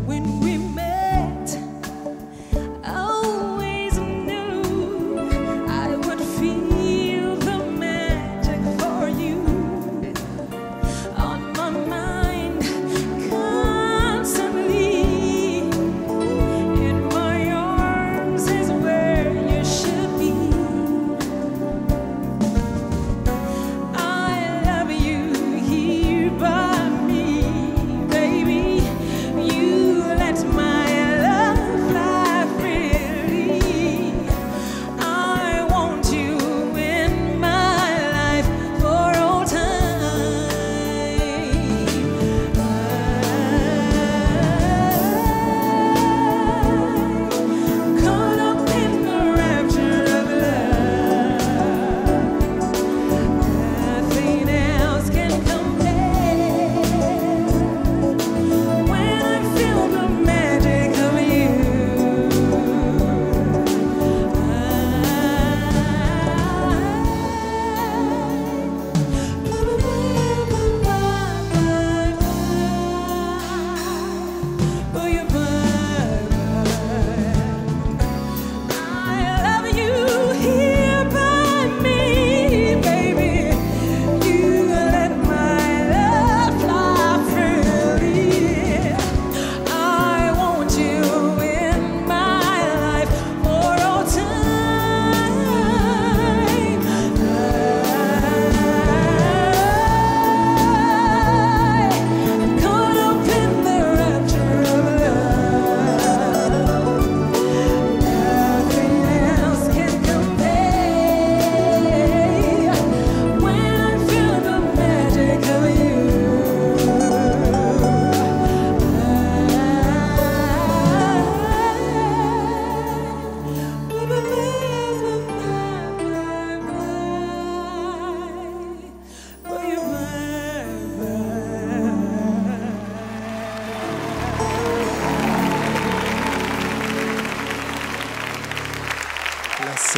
When we met, I always knew I would feel the magic for you. On my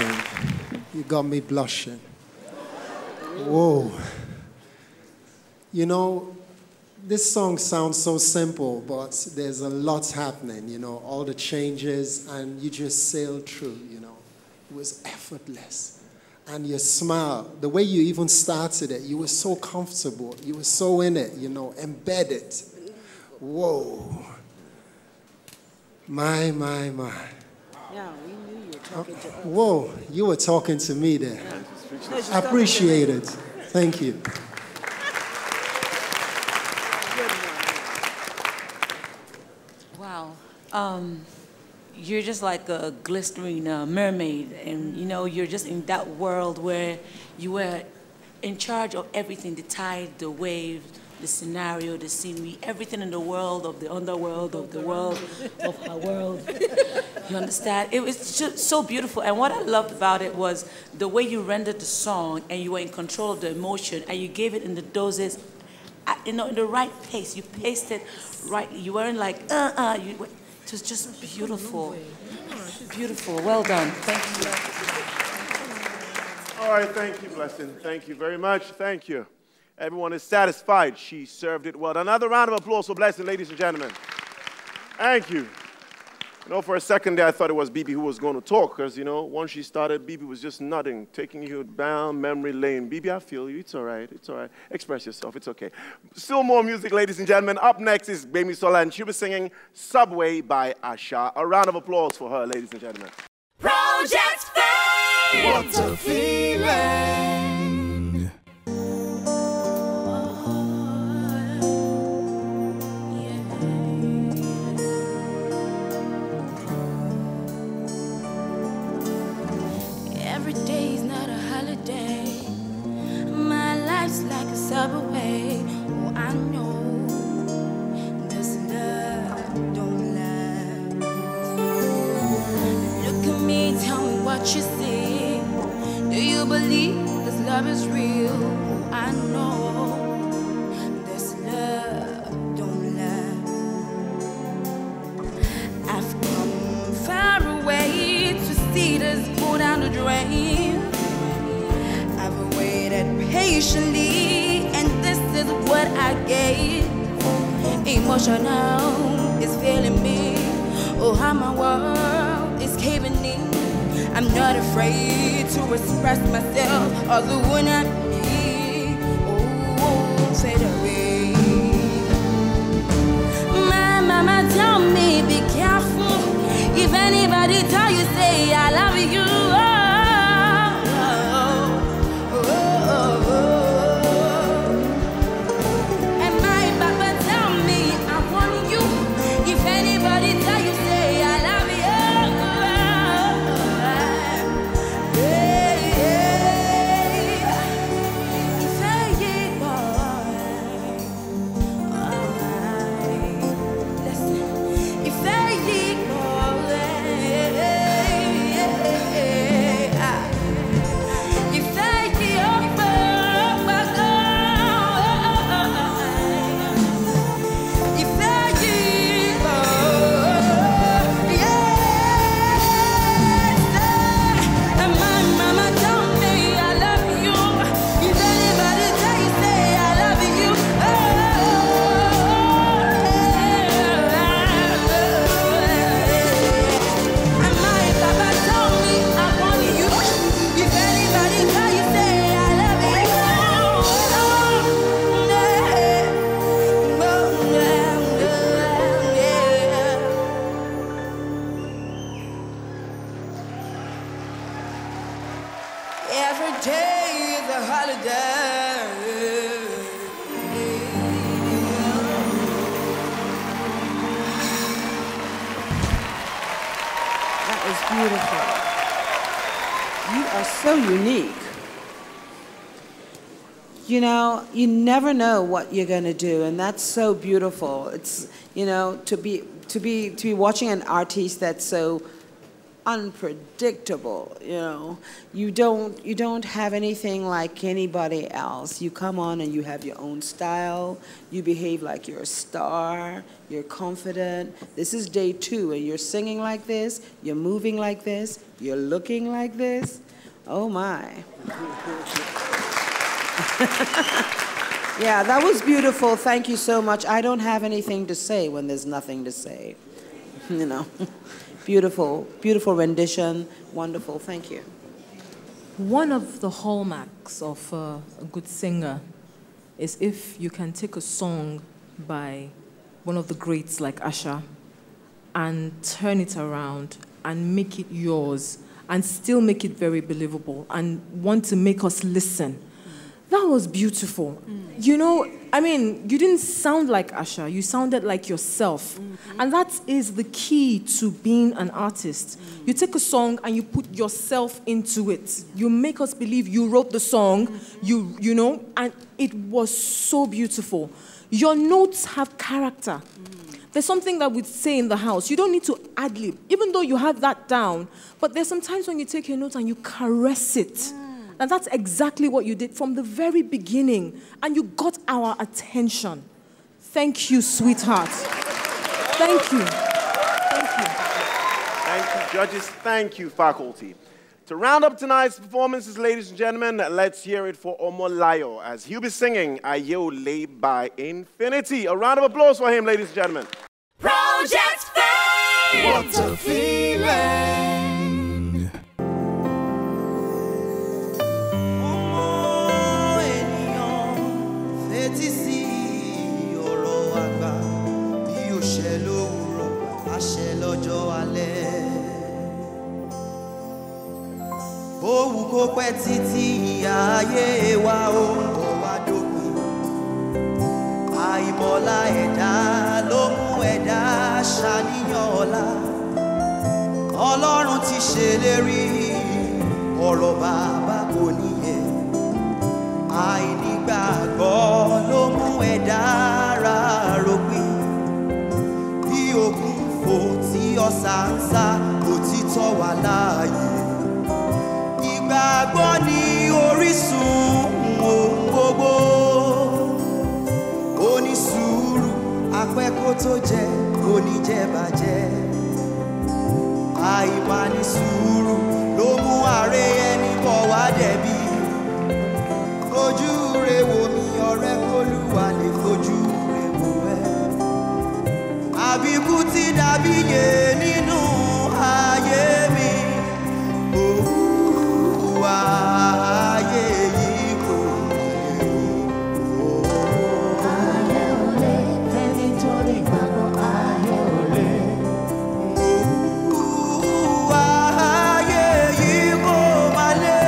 blushing. You got me blushing. Whoa. You know, this song sounds so simple, but there's a lot happening, you know, all the changes, and you just sailed through, you know. It was effortless. And your smile, the way you even started it, you were so comfortable. You were so in it, you know, embedded. Whoa. My. Yeah, we knew you were talking to us. Whoa, you were talking to me there. I appreciate it. Thank you. Wow. You're just like a glistering mermaid, and you know, you're just in that world where you were in charge of everything, the tide, the wave, the scenario, the scenery, everything in the world of the underworld, of the world, of our world. You understand? It was just so beautiful, and what I loved about it was the way you rendered the song, and you were in control of the emotion, and you gave it in the doses, you know, in the right pace. You paced it right. You weren't like, it was just beautiful. Beautiful. Well done. Thank you. All right, thank you, Blessing. Thank you very much. Thank you. Everyone is satisfied. She served it well. Another round of applause for Blessing, ladies and gentlemen. Thank you. You know, for a second there, I thought it was Bibie who was going to talk, because, you know, once she started, Bibie was just nodding, taking you down memory lane. Bibie, I feel you. It's all right. It's all right. Express yourself. It's okay. Still more music, ladies and gentlemen. Up next is Bibie Sola, and she'll be singing Subway by Asha. A round of applause for her, ladies and gentlemen. Project Fame! What a feeling! Every day's not a holiday. My life's like a subway. Oh, I know this love don't last. Look at me, tell me what you see. Do you believe this love is real? Oh, I know this love don't last. I've come far away to see this go down the drain. I've waited patiently, and this is what I gave. Emotional is failing me. Oh, how my world is caving in. I'm not afraid to express myself, or the one I need. Oh, fade away. My mama tell me be careful. If anybody tell you, say I love you. And my papa tell me I want you. If anybody tell you, say I love you. Every day is a holiday. That was beautiful. You are so unique. You know, you never know what you're going to do, and that's so beautiful. It's, you know, to be watching an artist that's so unpredictable, you know. You don't have anything like anybody else. You come on and you have your own style. You behave like you're a star. You're confident. This is day 2 and you're singing like this, you're moving like this, you're looking like this. Oh my. Yeah, that was beautiful. Thank you so much. I don't have anything to say when there's nothing to say. You know. Beautiful, beautiful rendition. Wonderful. Thank you. One of the hallmarks of a good singer is if you can take a song by one of the greats like Asha and turn it around and make it yours and still make it very believable and want to make us listen. That was beautiful. You know, I mean, you didn't sound like Asha. You sounded like yourself. And that is the key to being an artist. You take a song and you put yourself into it. You make us believe you wrote the song, you know, and it was so beautiful. Your notes have character. There's something that we say in the house. You don't need to ad-lib, even though you have that down. But there's sometimes when you take your notes and you caress it. And that's exactly what you did from the very beginning. And you got our attention. Thank you, sweetheart. Thank you. Thank you. Thank you, judges. Thank you, faculty. To round up tonight's performances, ladies and gentlemen, let's hear it for Omolayo as he'll be singing Ayole by Infinity. A round of applause for him, ladies and gentlemen. Project Fame! What a feeling! Fetí sí ọ̀rọ̀ àgbà bí ó ṣẹ lówùúrọ̀ àṣẹ lọ́jọ́ alẹ́. Ó wù kó pẹ́ títí ayé wa ó ń bọ̀ wá dópin. Àìmọ̀lá ẹ̀dá ló mú ẹ̀dá ṣàníyàn ọ̀la. Ọlọ́run ti ṣèlérí ọ̀rọ̀ bàbá kò níyẹ. Àìnígbàgbọ́ ló mú ẹ̀dá ara rògbìn. Bí òkun fò tí ọ̀sà ń sá òtítọ́ wà láàyè. Ìgbàgbọ́ ni orísun ohun gbogbo. Onísùúrù apẹ́ kó tó jẹ oníjẹbàjẹ́. Àìmánisùúrù ló mú àárẹ̀ ẹni bọ̀ wá dẹ̀bi. Fojú rẹ̀ wò mí ọ̀rẹ́ k'Olúwa lè fojú rẹ̀ wò ẹ́. Àbíkú ti dàbí yè nínú ayé mi. Òwúwa ayé yìí kò lè o. Ayé ò lè ẹni tó lè gbàgbọ́ ayé ò lè. Òwúwa ayé yìí kò má lè.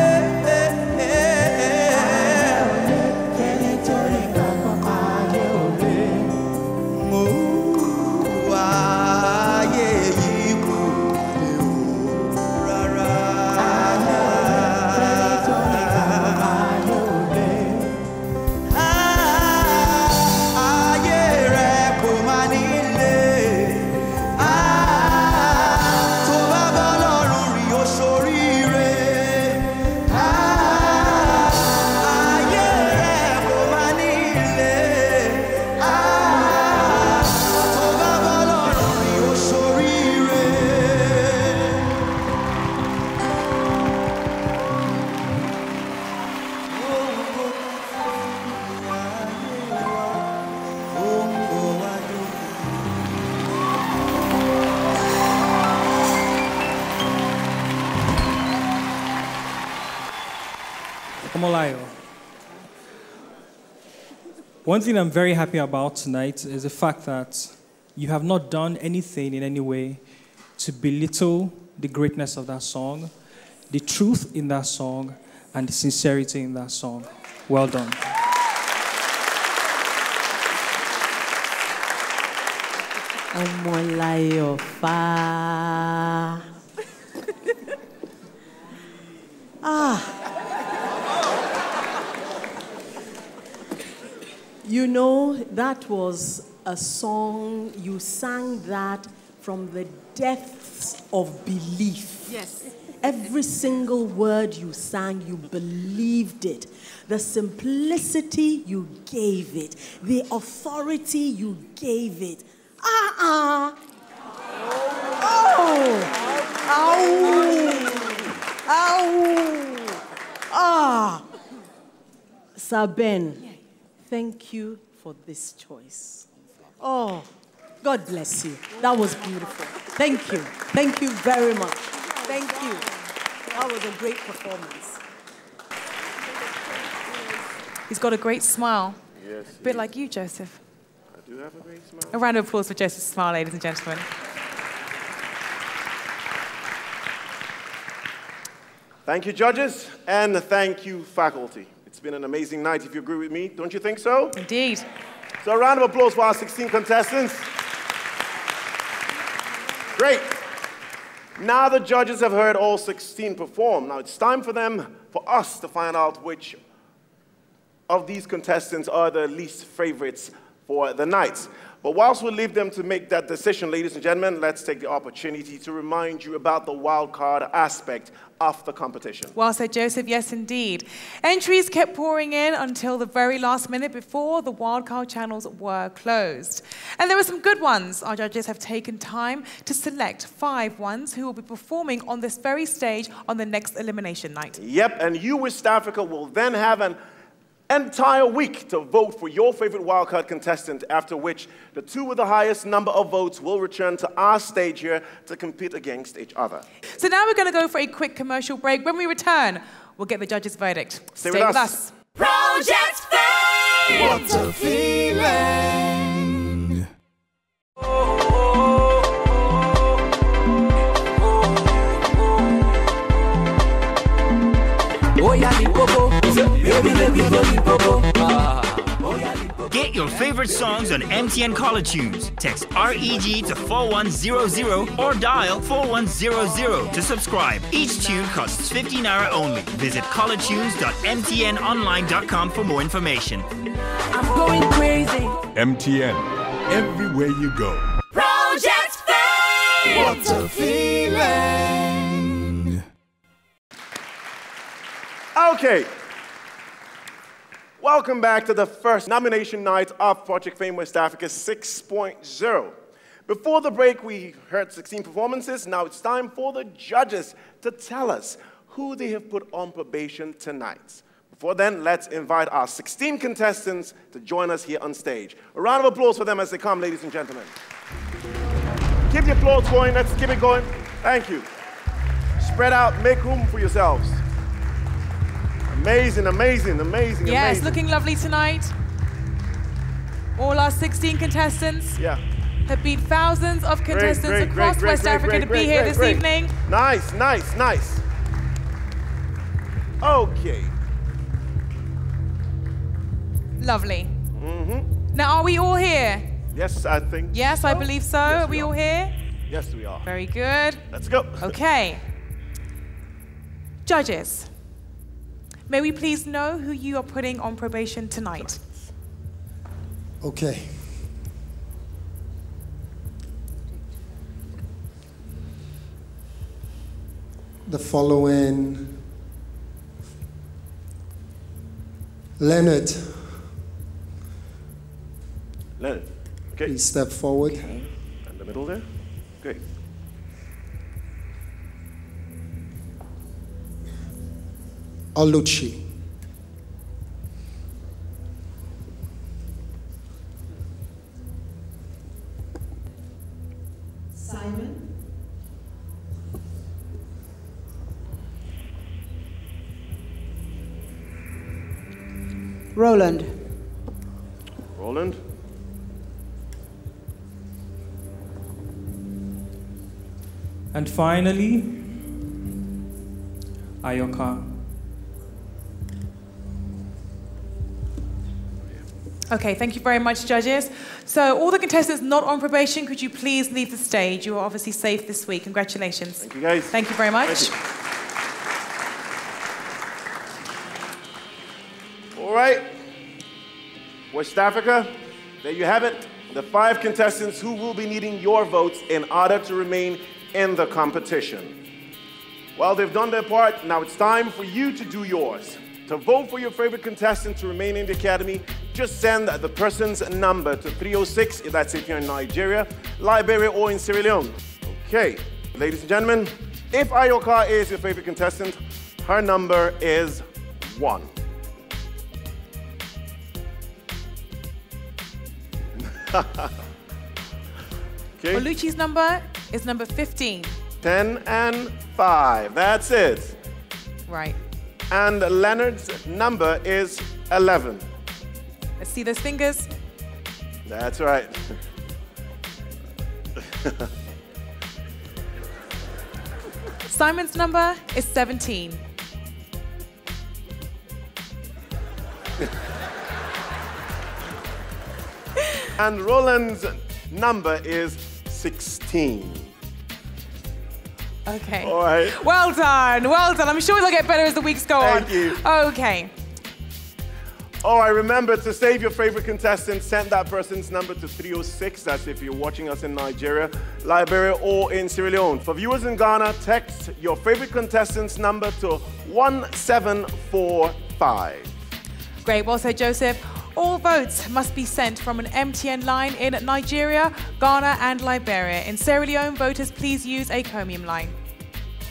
One thing I'm very happy about tonight is the fact that you have not done anything in any way to belittle the greatness of that song, the truth in that song, and the sincerity in that song. Well done. Omolayo fa. You know, that was a song, you sang that from the depths of belief. Yes. Every single word you sang, you believed it. The simplicity you gave it. The authority you gave it. Oh! Ow! Ah! Sir Ben, thank you for this choice. Oh, God bless you. That was beautiful. Thank you. Thank you very much. Thank you. That was a great performance. He's got a great smile. Yes. A bit like you, Joseph. I do have a great smile. A round of applause for Joseph's smile, ladies and gentlemen. Thank you, judges, and thank you, faculty. It's been an amazing night, if you agree with me. Don't you think so? Indeed. So a round of applause for our 16 contestants. Great. Now the judges have heard all 16 perform. Now it's time for us to find out which of these contestants are the least favorites for the night. But whilst we leave them to make that decision, ladies and gentlemen, let's take the opportunity to remind you about the wildcard aspect of the competition. Well said, Joseph. Yes, indeed. Entries kept pouring in until the very last minute before the wildcard channels were closed. And there were some good ones. Our judges have taken time to select 5 ones who will be performing on this very stage on the next elimination night. Yep, and you, West Africa, will then have an entire week to vote for your favorite wildcard contestant, after which the 2 with the highest number of votes will return to our stage here to compete against each other. So now we're going to go for a quick commercial break. When we return, we'll get the judges' verdict. Stay with us. Project Fame! What a feeling! Get your favorite songs on MTN Tunes. Text REG to 4100 or dial 4100 to subscribe. Each tune costs 50 Naira only. Visit colortunes.mtnonline.com for more information. I'm going crazy. MTN. Everywhere you go. Project Fame! What a feeling! Okay. Welcome back to the first nomination night of Project Fame West Africa 6.0. Before the break, we heard 16 performances. Now it's time for the judges to tell us who they have put on probation tonight. Before then, let's invite our 16 contestants to join us here on stage. A round of applause for them as they come, ladies and gentlemen. Keep the applause going. Let's keep it going. Thank you. Spread out. Make room for yourselves. Amazing, amazing, amazing, yes, amazing. looking lovely tonight. All our 16 contestants have beat thousands of contestants across West Africa to be here this evening. Nice, nice, nice. Okay. Lovely. Now, are we all here? Yes, I think. Yes, I believe so. Yes, are we all here? Yes, we are. Very good. Let's go. Okay. Judges, may we please know who you are putting on probation tonight? Okay. The following: Leonard. Leonard. Okay. Please step forward. In the middle there. Great. Oluchi. Simon. Roland. Roland. And finally, Ayoka. Okay, thank you very much, judges. So all the contestants not on probation, could you please leave the stage? You are obviously safe this week. Congratulations. Thank you, guys. Thank you very much. All right. West Africa, there you have it. the 5 contestants who will be needing your votes in order to remain in the competition. Well, they've done their part. Now it's time for you to do yours. To vote for your favorite contestant to remain in the Academy, just send the person's number to 306, that's if you're in Nigeria, Liberia, or in Sierra Leone. Okay, ladies and gentlemen, if Ayoka is your favorite contestant, her number is 1. Okay. Oluchi's number is number 15. 10 and 5, that's it. Right. And Leonard's number is 11. Let's see those fingers. That's right. Simon's number is 17. And Roland's number is 16. Okay. All right. Well done, well done. I'm sure they'll get better as the weeks go on. Thank you. Okay. All right, remember to save your favorite contestant, send that person's number to 306. That's if you're watching us in Nigeria, Liberia, or in Sierra Leone. For viewers in Ghana, text your favorite contestant's number to 1745. Great, well said, Joseph. All votes must be sent from an MTN line in Nigeria, Ghana, and Liberia. In Sierra Leone, voters please use a Chromium line.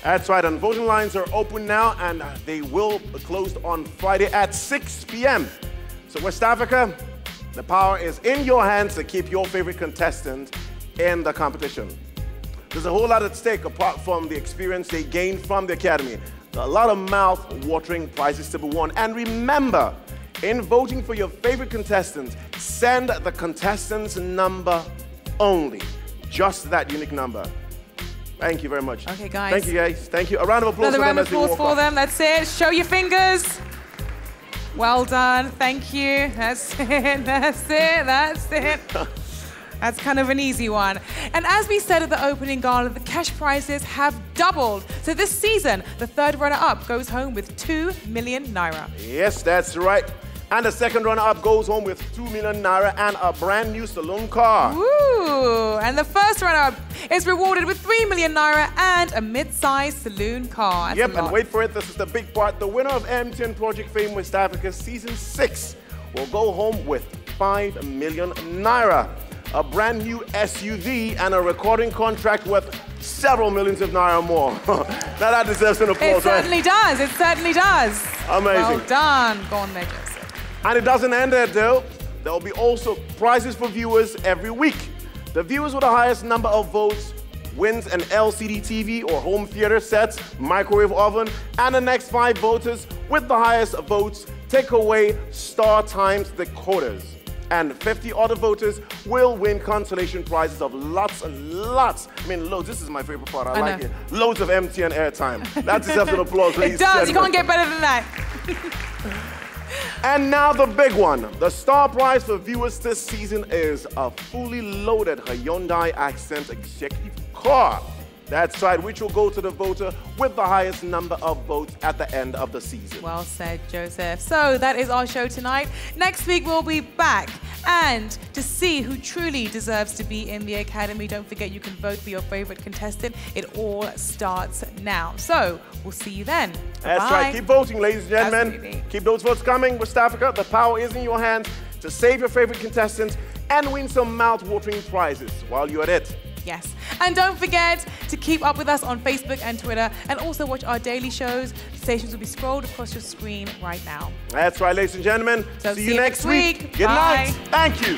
That's right, and voting lines are open now, and they will be closed on Friday at 6 p.m. So West Africa, the power is in your hands to keep your favorite contestant in the competition. There's a whole lot at stake apart from the experience they gain from the Academy. There are a lot of mouth-watering prizes to be won. And remember, in voting for your favorite contestant, send the contestant's number only. Just that unique number. Thank you very much. Okay, guys. Thank you, guys. Thank you. A round of applause Another for them round of as they applause walk for off. them. That's it. Show your fingers. Well done. Thank you. That's it. That's it. That's it. That's kind of an easy one. And as we said at the opening gala, the cash prizes have doubled. So this season, the third runner-up goes home with 2 million naira. Yes, that's right. And the second runner-up goes home with 2 million naira and a brand new saloon car. Ooh, and the first runner-up is rewarded with 3 million naira and a mid-sized saloon car. That's Yep, and wait for it, this is the big part. The winner of MTN Project Fame West Africa Season 6 will go home with 5 million naira, a brand new SUV, and a recording contract worth several millions of naira more. Now that deserves an applause, It certainly does. It certainly does. Amazing. Well done. Go on there, Joseph. And it doesn't end there, though. There will be also prizes for viewers every week. The viewers with the highest number of votes wins an LCD TV or home theater set, microwave oven, and the next 5 voters with the highest votes take away Star Times decoders. And 50 other voters will win consolation prizes of lots and lots. I mean, loads. This is my favorite part. I like know. it. Loads of MTN airtime. That deserves an applause, ladies It and does. You gentlemen. can't get better than that. And now the big one. The star prize for viewers this season is a fully loaded Hyundai Accent executive car. That's right, which will go to the voter with the highest number of votes at the end of the season. Well said, Joseph. So that is our show tonight. Next week we'll be back. And to see who truly deserves to be in the Academy, don't forget you can vote for your favorite contestant. It all starts now. So we'll see you then. That's Bye. right. Keep voting, ladies and gentlemen. Absolutely. Keep those votes coming. West Africa, the power is in your hands to save your favorite contestant and win some mouth-watering prizes while you're at it. Yes. And don't forget to keep up with us on Facebook and Twitter, and also watch our daily shows. Stations will be scrolled across your screen right now. That's right, ladies and gentlemen. So see you next week. Good Bye. night. Thank you.